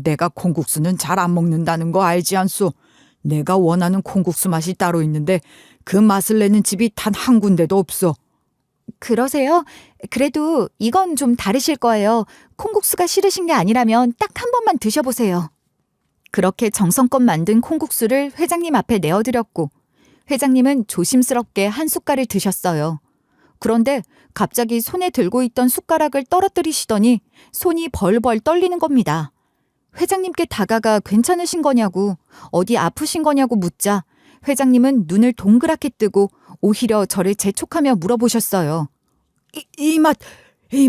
내가 콩국수는 잘 안 먹는다는 거 알지 않소? 내가 원하는 콩국수 맛이 따로 있는데 그 맛을 내는 집이 단 한 군데도 없어. 그러세요? 그래도 이건 좀 다르실 거예요. 콩국수가 싫으신 게 아니라면 딱 한 번만 드셔보세요. 그렇게 정성껏 만든 콩국수를 회장님 앞에 내어드렸고 회장님은 조심스럽게 한 숟갈을 드셨어요. 그런데 갑자기 손에 들고 있던 숟가락을 떨어뜨리시더니 손이 벌벌 떨리는 겁니다. 회장님께 다가가 괜찮으신 거냐고, 어디 아프신 거냐고 묻자 회장님은 눈을 동그랗게 뜨고 오히려 저를 재촉하며 물어보셨어요. 이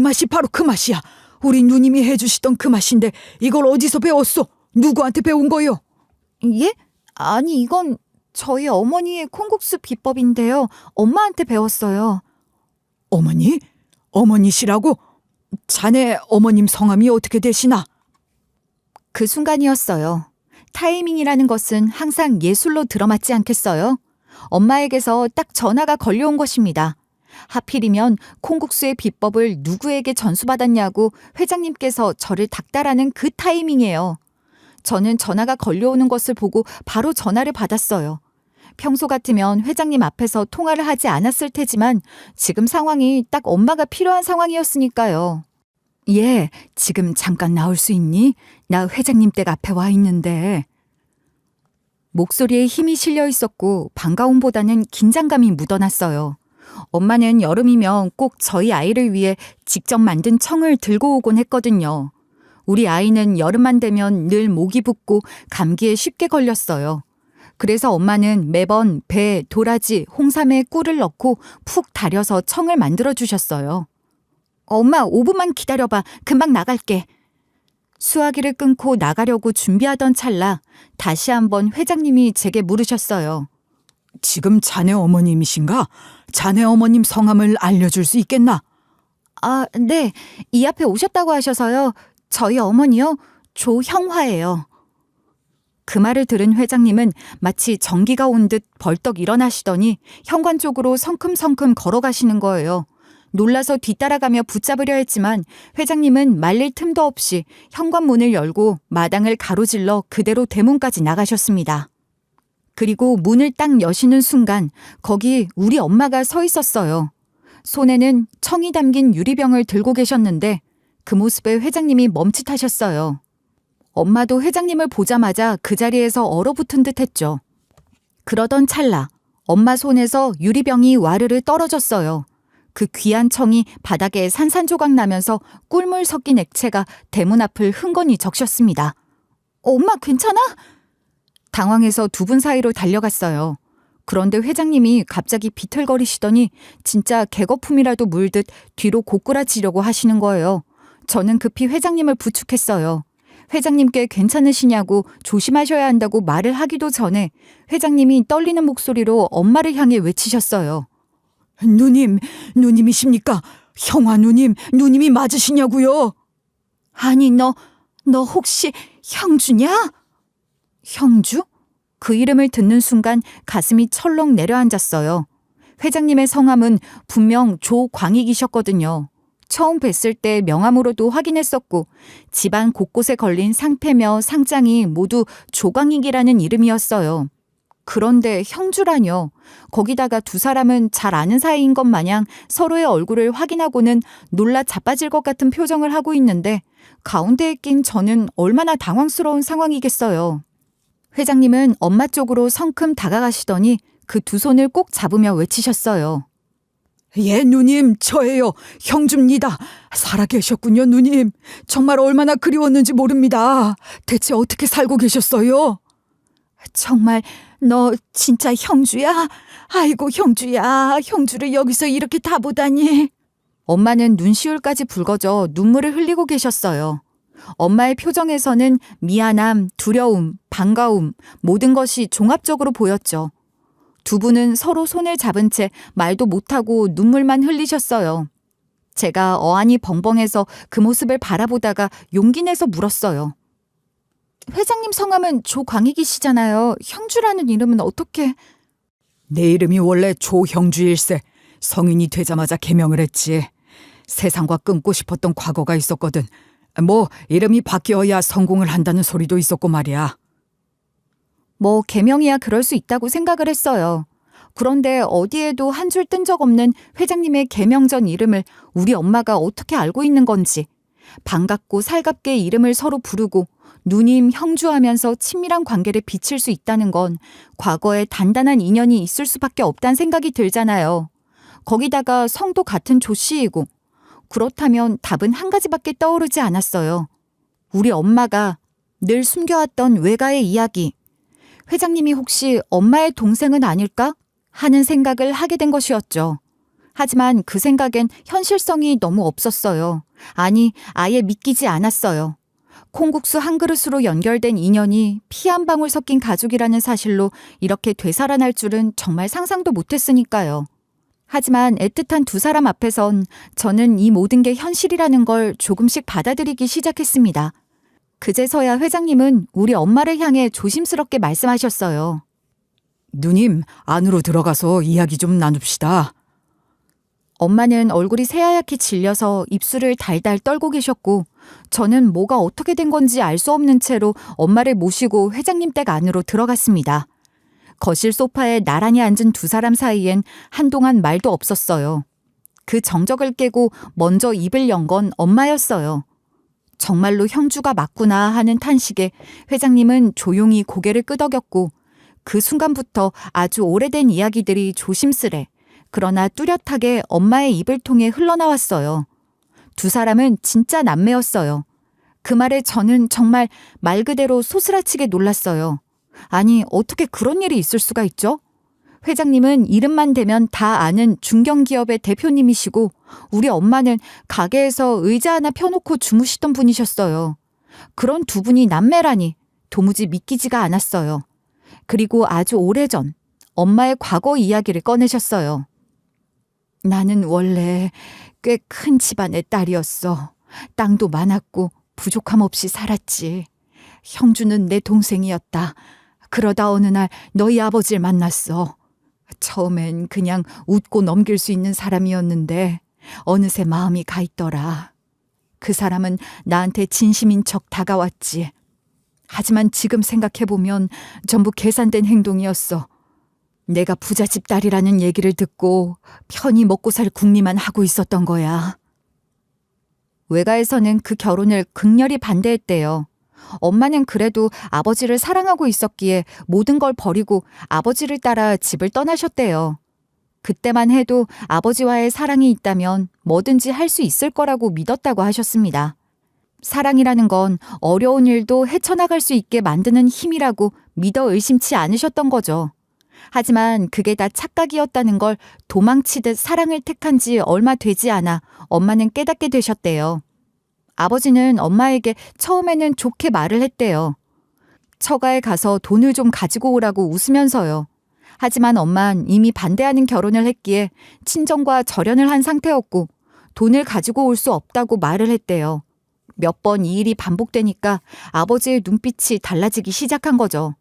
맛이 바로 그 맛이야. 우리 누님이 해주시던 그 맛인데 이걸 어디서 배웠어? 누구한테 배운 거요? 예? 아니 이건 저희 어머니의 콩국수 비법인데요. 엄마한테 배웠어요. 어머니? 어머니시라고? 자네 어머님 성함이 어떻게 되시나? 그 순간이었어요. 타이밍이라는 것은 항상 예술로 들어맞지 않겠어요? 엄마에게서 딱 전화가 걸려온 것입니다. 하필이면 콩국수의 비법을 누구에게 전수받았냐고 회장님께서 저를 닥달하는 그 타이밍이에요. 저는 전화가 걸려오는 것을 보고 바로 전화를 받았어요. 평소 같으면 회장님 앞에서 통화를 하지 않았을 테지만 지금 상황이 딱 엄마가 필요한 상황이었으니까요. 예, 지금 잠깐 나올 수 있니? 나 회장님 댁 앞에 와 있는데. 목소리에 힘이 실려 있었고 반가움보다는 긴장감이 묻어났어요. 엄마는 여름이면 꼭 저희 아이를 위해 직접 만든 청을 들고 오곤 했거든요. 우리 아이는 여름만 되면 늘 목이 붓고 감기에 쉽게 걸렸어요. 그래서 엄마는 매번 배, 도라지, 홍삼에 꿀을 넣고 푹 달여서 청을 만들어 주셨어요. 엄마 5분만 기다려봐. 금방 나갈게. 수화기를 끊고 나가려고 준비하던 찰나 다시 한번 회장님이 제게 물으셨어요. 지금 자네 어머님이신가? 자네 어머님 성함을 알려줄 수 있겠나? 아, 네. 이 앞에 오셨다고 하셔서요. 저희 어머니요? 조형화예요. 그 말을 들은 회장님은 마치 전기가 온 듯 벌떡 일어나시더니 현관 쪽으로 성큼성큼 걸어가시는 거예요. 놀라서 뒤따라가며 붙잡으려 했지만 회장님은 말릴 틈도 없이 현관문을 열고 마당을 가로질러 그대로 대문까지 나가셨습니다. 그리고 문을 딱 여시는 순간 거기 우리 엄마가 서 있었어요. 손에는 청이 담긴 유리병을 들고 계셨는데 그 모습에 회장님이 멈칫하셨어요. 엄마도 회장님을 보자마자 그 자리에서 얼어붙은 듯 했죠. 그러던 찰나 엄마 손에서 유리병이 와르르 떨어졌어요. 그 귀한 청이 바닥에 산산조각 나면서 꿀물 섞인 액체가 대문 앞을 흥건히 적셨습니다. 엄마 괜찮아? 당황해서 두 분 사이로 달려갔어요. 그런데 회장님이 갑자기 비틀거리시더니 진짜 개거품이라도 물듯 뒤로 고꾸라지려고 하시는 거예요. 저는 급히 회장님을 부축했어요. 회장님께 괜찮으시냐고 조심하셔야 한다고 말을 하기도 전에 회장님이 떨리는 목소리로 엄마를 향해 외치셨어요. 누님이십니까? 형아 누님이 맞으시냐고요? 아니 너 혹시 형주냐? 형주? 그 이름을 듣는 순간 가슴이 철렁 내려앉았어요. 회장님의 성함은 분명 조광익이셨거든요. 처음 뵀을 때 명함으로도 확인했었고 집안 곳곳에 걸린 상패며 상장이 모두 조광익이라는 이름이었어요. 그런데 형주라뇨. 거기다가 두 사람은 잘 아는 사이인 것 마냥 서로의 얼굴을 확인하고는 놀라 자빠질 것 같은 표정을 하고 있는데 가운데에 낀 저는 얼마나 당황스러운 상황이겠어요. 회장님은 엄마 쪽으로 성큼 다가가시더니 그 두 손을 꼭 잡으며 외치셨어요. 예, 누님, 저예요. 형주입니다. 살아계셨군요, 누님. 정말 얼마나 그리웠는지 모릅니다. 대체 어떻게 살고 계셨어요? 정말 너 진짜 형주야? 아이고 형주야. 형주를 여기서 이렇게 다 보다니. 엄마는 눈시울까지 붉어져 눈물을 흘리고 계셨어요. 엄마의 표정에서는 미안함, 두려움, 반가움 모든 것이 종합적으로 보였죠. 두 분은 서로 손을 잡은 채 말도 못하고 눈물만 흘리셨어요. 제가 어안이 벙벙해서 그 모습을 바라보다가 용기 내서 물었어요. 회장님 성함은 조광익이시잖아요. 형주라는 이름은 어떻게... 내 이름이 원래 조형주일세. 성인이 되자마자 개명을 했지. 세상과 끊고 싶었던 과거가 있었거든. 뭐 이름이 바뀌어야 성공을 한다는 소리도 있었고 말이야. 뭐 개명이야 그럴 수 있다고 생각을 했어요. 그런데 어디에도 한 줄 뜬 적 없는 회장님의 개명 전 이름을 우리 엄마가 어떻게 알고 있는 건지, 반갑고 살갑게 이름을 서로 부르고 누님, 형주 하면서 친밀한 관계를 비칠 수 있다는 건 과거에 단단한 인연이 있을 수밖에 없다는 생각이 들잖아요. 거기다가 성도 같은 조 씨이고. 그렇다면 답은 한 가지밖에 떠오르지 않았어요. 우리 엄마가 늘 숨겨왔던 외가의 이야기. 회장님이 혹시 엄마의 동생은 아닐까? 하는 생각을 하게 된 것이었죠. 하지만 그 생각엔 현실성이 너무 없었어요. 아니, 아예 믿기지 않았어요. 콩국수 한 그릇으로 연결된 인연이 피 한 방울 섞인 가족이라는 사실로 이렇게 되살아날 줄은 정말 상상도 못했으니까요. 하지만 애틋한 두 사람 앞에선 저는 이 모든 게 현실이라는 걸 조금씩 받아들이기 시작했습니다. 그제서야 회장님은 우리 엄마를 향해 조심스럽게 말씀하셨어요. 누님, 안으로 들어가서 이야기 좀 나눕시다. 엄마는 얼굴이 새하얗게 질려서 입술을 달달 떨고 계셨고, 저는 뭐가 어떻게 된 건지 알 수 없는 채로 엄마를 모시고 회장님 댁 안으로 들어갔습니다. 거실 소파에 나란히 앉은 두 사람 사이엔 한동안 말도 없었어요. 그 정적을 깨고 먼저 입을 연 건 엄마였어요. 정말로 형주가 맞구나 하는 탄식에 회장님은 조용히 고개를 끄덕였고, 그 순간부터 아주 오래된 이야기들이 조심스레, 그러나 뚜렷하게 엄마의 입을 통해 흘러나왔어요. 두 사람은 진짜 남매였어요. 그 말에 저는 정말 말 그대로 소스라치게 놀랐어요. 아니, 어떻게 그런 일이 있을 수가 있죠? 회장님은 이름만 대면 다 아는 중견기업의 대표님이시고, 우리 엄마는 가게에서 의자 하나 펴놓고 주무시던 분이셨어요. 그런 두 분이 남매라니 도무지 믿기지가 않았어요. 그리고 아주 오래전 엄마의 과거 이야기를 꺼내셨어요. 나는 원래 꽤 큰 집안의 딸이었어. 땅도 많았고 부족함 없이 살았지. 형주는 내 동생이었다. 그러다 어느 날 너희 아버지를 만났어. 처음엔 그냥 웃고 넘길 수 있는 사람이었는데 어느새 마음이 가 있더라. 그 사람은 나한테 진심인 척 다가왔지. 하지만 지금 생각해보면 전부 계산된 행동이었어. 내가 부잣집 딸이라는 얘기를 듣고 편히 먹고 살 궁리만 하고 있었던 거야. 외가에서는 그 결혼을 극렬히 반대했대요. 엄마는 그래도 아버지를 사랑하고 있었기에 모든 걸 버리고 아버지를 따라 집을 떠나셨대요. 그때만 해도 아버지와의 사랑이 있다면 뭐든지 할 수 있을 거라고 믿었다고 하셨습니다. 사랑이라는 건 어려운 일도 헤쳐나갈 수 있게 만드는 힘이라고 믿어 의심치 않으셨던 거죠. 하지만 그게 다 착각이었다는 걸 도망치듯 사랑을 택한 지 얼마 되지 않아 엄마는 깨닫게 되셨대요. 아버지는 엄마에게 처음에는 좋게 말을 했대요. 처가에 가서 돈을 좀 가지고 오라고 웃으면서요. 하지만 엄만 이미 반대하는 결혼을 했기에 친정과 절연을 한 상태였고 돈을 가지고 올 수 없다고 말을 했대요. 몇 번 이 일이 반복되니까 아버지의 눈빛이 달라지기 시작한 거죠.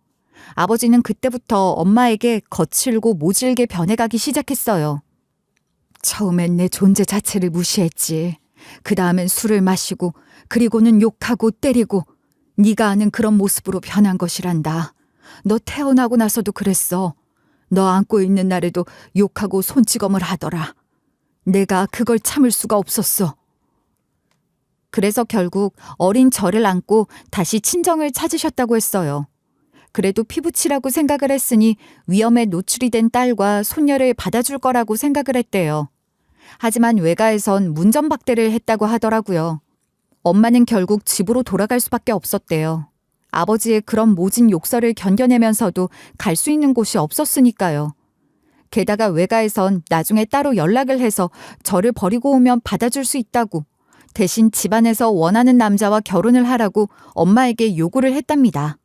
아버지는 그때부터 엄마에게 거칠고 모질게 변해가기 시작했어요. 처음엔 내 존재 자체를 무시했지. 그 다음엔 술을 마시고 그리고는 욕하고 때리고 네가 아는 그런 모습으로 변한 것이란다. 너 태어나고 나서도 그랬어. 너 안고 있는 날에도 욕하고 손찌검을 하더라. 내가 그걸 참을 수가 없었어. 그래서 결국 어린 저를 안고 다시 친정을 찾으셨다고 했어요. 그래도 피부치라고 생각을 했으니 위험에 노출이 된 딸과 손녀를 받아줄 거라고 생각을 했대요. 하지만 외가에선 문전박대를 했다고 하더라고요. 엄마는 결국 집으로 돌아갈 수밖에 없었대요. 아버지의 그런 모진 욕설을 견뎌내면서도 갈 수 있는 곳이 없었으니까요. 게다가 외가에선 나중에 따로 연락을 해서 저를 버리고 오면 받아줄 수 있다고, 대신 집안에서 원하는 남자와 결혼을 하라고 엄마에게 요구를 했답니다.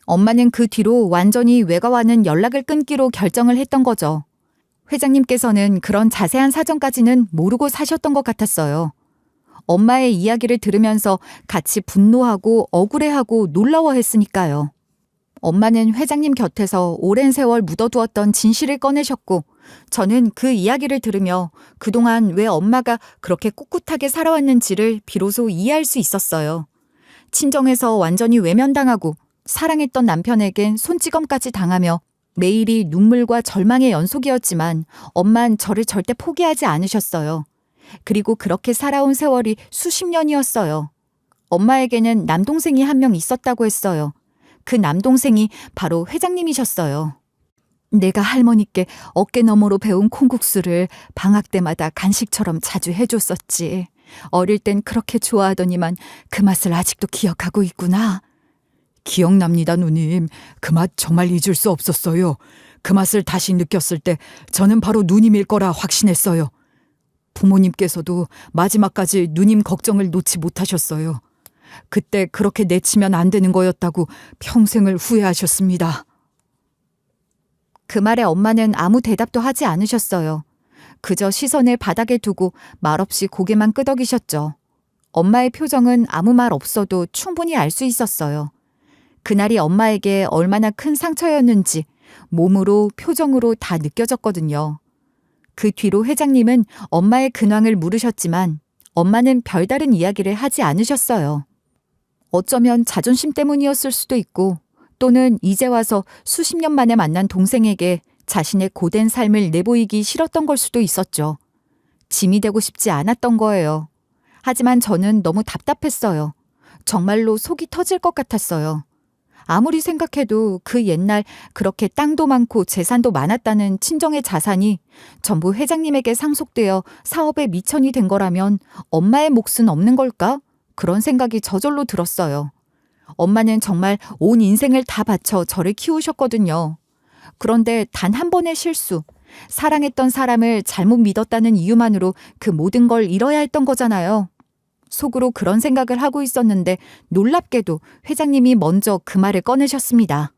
엄마는 그 뒤로 완전히 외가와는 연락을 끊기로 결정을 했던 거죠. 회장님께서는 그런 자세한 사정까지는 모르고 사셨던 것 같았어요. 엄마의 이야기를 들으면서 같이 분노하고 억울해하고 놀라워했으니까요. 엄마는 회장님 곁에서 오랜 세월 묻어두었던 진실을 꺼내셨고 저는 그 이야기를 들으며 그동안 왜 엄마가 그렇게 꿋꿋하게 살아왔는지를 비로소 이해할 수 있었어요. 친정에서 완전히 외면당하고 사랑했던 남편에겐 손찌검까지 당하며 매일이 눈물과 절망의 연속이었지만 엄만 저를 절대 포기하지 않으셨어요. 그리고 그렇게 살아온 세월이 수십 년이었어요. 엄마에게는 남동생이 한 명 있었다고 했어요. 그 남동생이 바로 회장님이셨어요. 내가 할머니께 어깨너머로 배운 콩국수를 방학 때마다 간식처럼 자주 해줬었지. 어릴 땐 그렇게 좋아하더니만 그 맛을 아직도 기억하고 있구나. 기억납니다, 누님. 그 맛 정말 잊을 수 없었어요. 그 맛을 다시 느꼈을 때 저는 바로 누님일 거라 확신했어요. 부모님께서도 마지막까지 누님 걱정을 놓지 못하셨어요. 그때 그렇게 내치면 안 되는 거였다고 평생을 후회하셨습니다. 그 말에 엄마는 아무 대답도 하지 않으셨어요. 그저 시선을 바닥에 두고 말없이 고개만 끄덕이셨죠. 엄마의 표정은 아무 말 없어도 충분히 알 수 있었어요. 그날이 엄마에게 얼마나 큰 상처였는지 몸으로 표정으로 다 느껴졌거든요. 그 뒤로 회장님은 엄마의 근황을 물으셨지만 엄마는 별다른 이야기를 하지 않으셨어요. 어쩌면 자존심 때문이었을 수도 있고 또는 이제 와서 수십 년 만에 만난 동생에게 자신의 고된 삶을 내보이기 싫었던 걸 수도 있었죠. 짐이 되고 싶지 않았던 거예요. 하지만 저는 너무 답답했어요. 정말로 속이 터질 것 같았어요. 아무리 생각해도 그 옛날 그렇게 땅도 많고 재산도 많았다는 친정의 자산이 전부 회장님에게 상속되어 사업의 미천이 된 거라면 엄마의 몫은 없는 걸까? 그런 생각이 저절로 들었어요. 엄마는 정말 온 인생을 다 바쳐 저를 키우셨거든요. 그런데 단 한 번의 실수, 사랑했던 사람을 잘못 믿었다는 이유만으로 그 모든 걸 잃어야 했던 거잖아요. 속으로 그런 생각을 하고 있었는데 놀랍게도 회장님이 먼저 그 말을 꺼내셨습니다.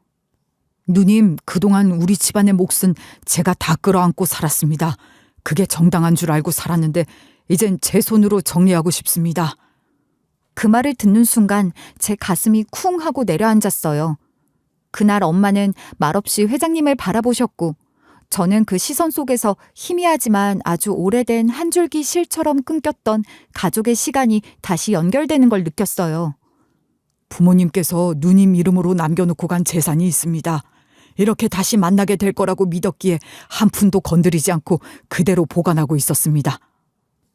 누님, 그동안 우리 집안의 몫은 제가 다 끌어안고 살았습니다. 그게 정당한 줄 알고 살았는데 이젠 제 손으로 정리하고 싶습니다. 그 말을 듣는 순간 제 가슴이 쿵 하고 내려앉았어요. 그날 엄마는 말없이 회장님을 바라보셨고 저는 그 시선 속에서 희미하지만 아주 오래된 한 줄기 실처럼 끊겼던 가족의 시간이 다시 연결되는 걸 느꼈어요. 부모님께서 누님 이름으로 남겨놓고 간 재산이 있습니다. 이렇게 다시 만나게 될 거라고 믿었기에 한 푼도 건드리지 않고 그대로 보관하고 있었습니다.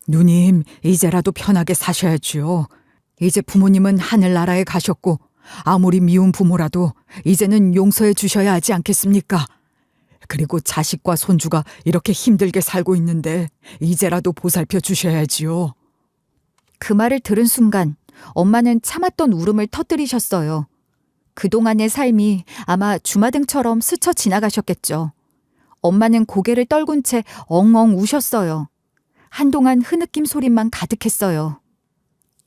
누님, 이제라도 편하게 사셔야지요. 이제 부모님은 하늘나라에 가셨고 아무리 미운 부모라도 이제는 용서해 주셔야 하지 않겠습니까? 그리고 자식과 손주가 이렇게 힘들게 살고 있는데 이제라도 보살펴 주셔야지요. 그 말을 들은 순간 엄마는 참았던 울음을 터뜨리셨어요. 그동안의 삶이 아마 주마등처럼 스쳐 지나가셨겠죠. 엄마는 고개를 떨군 채 엉엉 우셨어요. 한동안 흐느낌 소리만 가득했어요.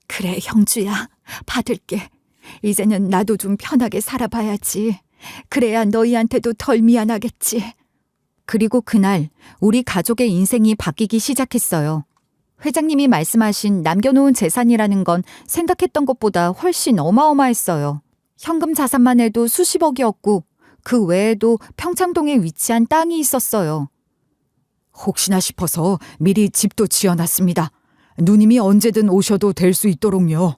그래, 형주야. 받을게. 이제는 나도 좀 편하게 살아봐야지. 그래야 너희한테도 덜 미안하겠지. 그리고 그날 우리 가족의 인생이 바뀌기 시작했어요. 회장님이 말씀하신 남겨놓은 재산이라는 건 생각했던 것보다 훨씬 어마어마했어요. 현금 자산만 해도 수십억이었고 그 외에도 평창동에 위치한 땅이 있었어요. 혹시나 싶어서 미리 집도 지어놨습니다. 누님이 언제든 오셔도 될 수 있도록요.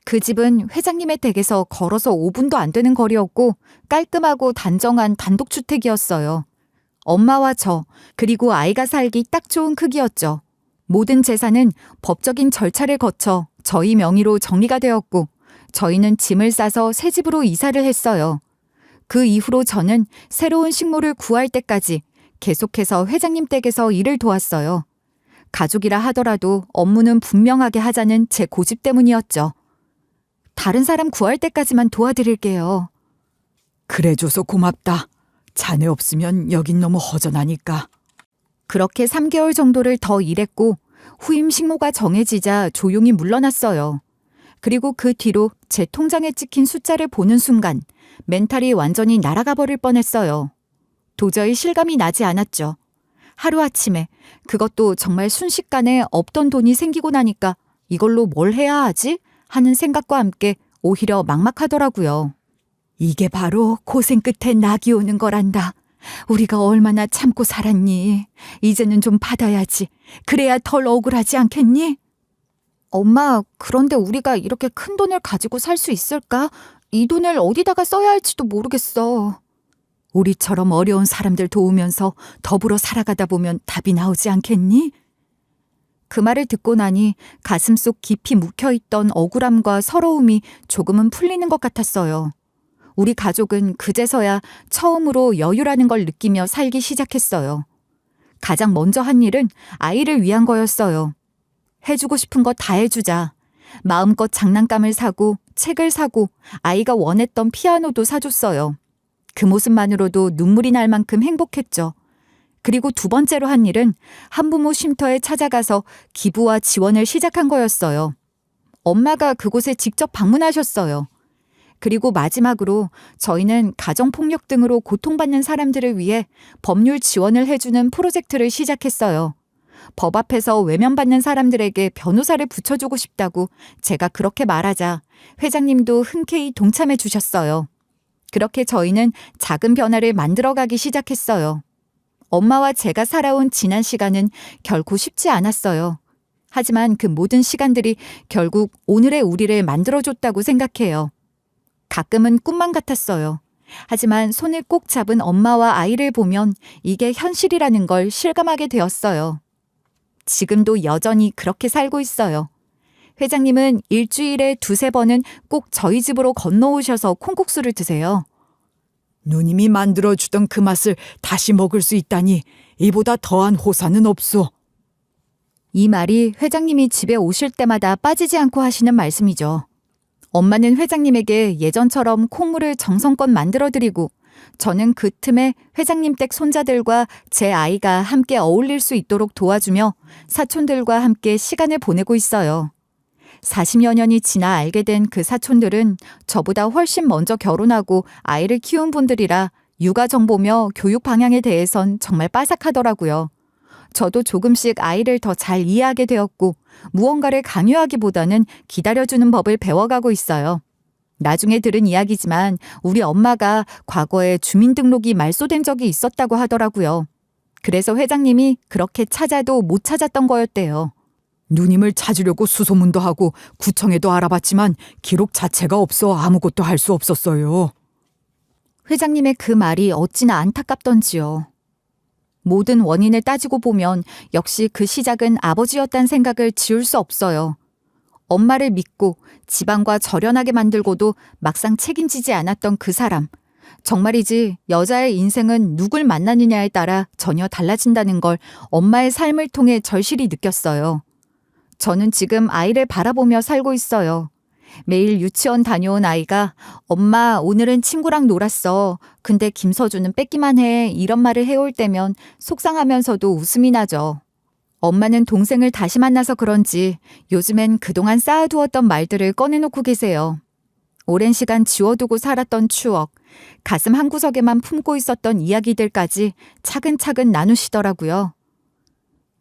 그 집은 회장님의 댁에서 걸어서 5분도 안 되는 거리였고 깔끔하고 단정한 단독주택이었어요. 엄마와 저, 그리고 아이가 살기 딱 좋은 크기였죠. 모든 재산은 법적인 절차를 거쳐 저희 명의로 정리가 되었고 저희는 짐을 싸서 새 집으로 이사를 했어요. 그 이후로 저는 새로운 식모를 구할 때까지 계속해서 회장님 댁에서 일을 도왔어요. 가족이라 하더라도 업무는 분명하게 하자는 제 고집 때문이었죠. 다른 사람 구할 때까지만 도와드릴게요. 그래줘서 고맙다. 자네 없으면 여긴 너무 허전하니까. 그렇게 3개월 정도를 더 일했고 후임 식모가 정해지자 조용히 물러났어요. 그리고 그 뒤로 제 통장에 찍힌 숫자를 보는 순간 멘탈이 완전히 날아가 버릴 뻔했어요. 도저히 실감이 나지 않았죠. 하루아침에 그것도 정말 순식간에 없던 돈이 생기고 나니까 이걸로 뭘 해야 하지? 하는 생각과 함께 오히려 막막하더라고요. 이게 바로 고생 끝에 낙이 오는 거란다. 우리가 얼마나 참고 살았니? 이제는 좀 받아야지. 그래야 덜 억울하지 않겠니? 엄마, 그런데 우리가 이렇게 큰 돈을 가지고 살 수 있을까? 이 돈을 어디다가 써야 할지도 모르겠어. 우리처럼 어려운 사람들 도우면서 더불어 살아가다 보면 답이 나오지 않겠니? 그 말을 듣고 나니 가슴속 깊이 묵혀있던 억울함과 서러움이 조금은 풀리는 것 같았어요. 우리 가족은 그제서야 처음으로 여유라는 걸 느끼며 살기 시작했어요. 가장 먼저 한 일은 아이를 위한 거였어요. 해주고 싶은 거 다 해주자. 마음껏 장난감을 사고 책을 사고 아이가 원했던 피아노도 사줬어요. 그 모습만으로도 눈물이 날 만큼 행복했죠. 그리고 두 번째로 한 일은 한부모 쉼터에 찾아가서 기부와 지원을 시작한 거였어요. 엄마가 그곳에 직접 방문하셨어요. 그리고 마지막으로 저희는 가정폭력 등으로 고통받는 사람들을 위해 법률 지원을 해주는 프로젝트를 시작했어요. 법 앞에서 외면받는 사람들에게 변호사를 붙여주고 싶다고 제가 그렇게 말하자 회장님도 흔쾌히 동참해 주셨어요. 그렇게 저희는 작은 변화를 만들어가기 시작했어요. 엄마와 제가 살아온 지난 시간은 결코 쉽지 않았어요. 하지만 그 모든 시간들이 결국 오늘의 우리를 만들어줬다고 생각해요. 가끔은 꿈만 같았어요. 하지만 손을 꼭 잡은 엄마와 아이를 보면 이게 현실이라는 걸 실감하게 되었어요. 지금도 여전히 그렇게 살고 있어요. 회장님은 일주일에 2-3번은 꼭 저희 집으로 건너오셔서 콩국수를 드세요. 누님이 만들어주던 그 맛을 다시 먹을 수 있다니 이보다 더한 호사는 없소. 이 말이 회장님이 집에 오실 때마다 빠지지 않고 하시는 말씀이죠. 엄마는 회장님에게 예전처럼 콩물을 정성껏 만들어드리고 저는 그 틈에 회장님 댁 손자들과 제 아이가 함께 어울릴 수 있도록 도와주며 사촌들과 함께 시간을 보내고 있어요. 40여 년이 지나 알게 된 그 사촌들은 저보다 훨씬 먼저 결혼하고 아이를 키운 분들이라 육아 정보며 교육 방향에 대해선 정말 빠삭하더라고요. 저도 조금씩 아이를 더 잘 이해하게 되었고 무언가를 강요하기보다는 기다려주는 법을 배워가고 있어요. 나중에 들은 이야기지만 우리 엄마가 과거에 주민등록이 말소된 적이 있었다고 하더라고요. 그래서 회장님이 그렇게 찾아도 못 찾았던 거였대요. 누님을 찾으려고 수소문도 하고 구청에도 알아봤지만 기록 자체가 없어 아무것도 할 수 없었어요. 회장님의 그 말이 어찌나 안타깝던지요. 모든 원인을 따지고 보면 역시 그 시작은 아버지였단 생각을 지울 수 없어요. 엄마를 믿고 집안과 절연하게 만들고도 막상 책임지지 않았던 그 사람. 정말이지 여자의 인생은 누굴 만나느냐에 따라 전혀 달라진다는 걸 엄마의 삶을 통해 절실히 느꼈어요. 저는 지금 아이를 바라보며 살고 있어요. 매일 유치원 다녀온 아이가 엄마 오늘은 친구랑 놀았어. 근데 김서준은 뺏기만 해. 이런 말을 해올 때면 속상하면서도 웃음이 나죠. 엄마는 동생을 다시 만나서 그런지 요즘엔 그동안 쌓아두었던 말들을 꺼내놓고 계세요. 오랜 시간 지워두고 살았던 추억, 가슴 한구석에만 품고 있었던 이야기들까지 차근차근 나누시더라고요.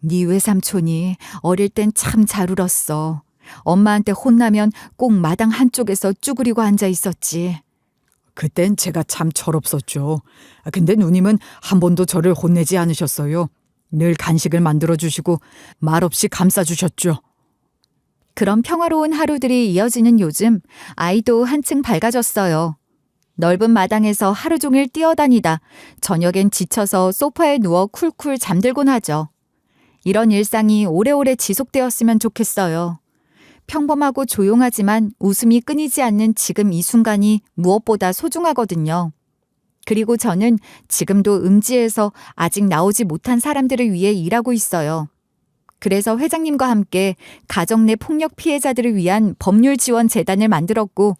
네 외삼촌이 어릴 땐 참 잘 울었어. 엄마한테 혼나면 꼭 마당 한쪽에서 쭈그리고 앉아 있었지. 그땐 제가 참 철없었죠. 근데 누님은 한 번도 저를 혼내지 않으셨어요. 늘 간식을 만들어주시고 말없이 감싸주셨죠. 그런 평화로운 하루들이 이어지는 요즘 아이도 한층 밝아졌어요. 넓은 마당에서 하루 종일 뛰어다니다 저녁엔 지쳐서 소파에 누워 쿨쿨 잠들곤 하죠. 이런 일상이 오래오래 지속되었으면 좋겠어요. 평범하고 조용하지만 웃음이 끊이지 않는 지금 이 순간이 무엇보다 소중하거든요. 그리고 저는 지금도 음지에서 아직 나오지 못한 사람들을 위해 일하고 있어요. 그래서 회장님과 함께 가정 내 폭력 피해자들을 위한 법률 지원 재단을 만들었고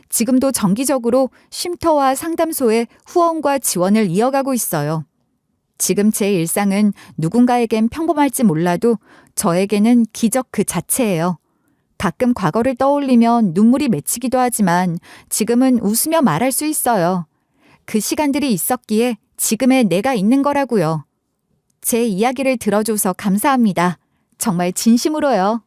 지금도 정기적으로 쉼터와 상담소에 후원과 지원을 이어가고 있어요. 지금 제 일상은 누군가에겐 평범할지 몰라도 저에게는 기적 그 자체예요. 가끔 과거를 떠올리면 눈물이 맺히기도 하지만 지금은 웃으며 말할 수 있어요. 그 시간들이 있었기에 지금의 내가 있는 거라고요. 제 이야기를 들어줘서 감사합니다. 정말 진심으로요.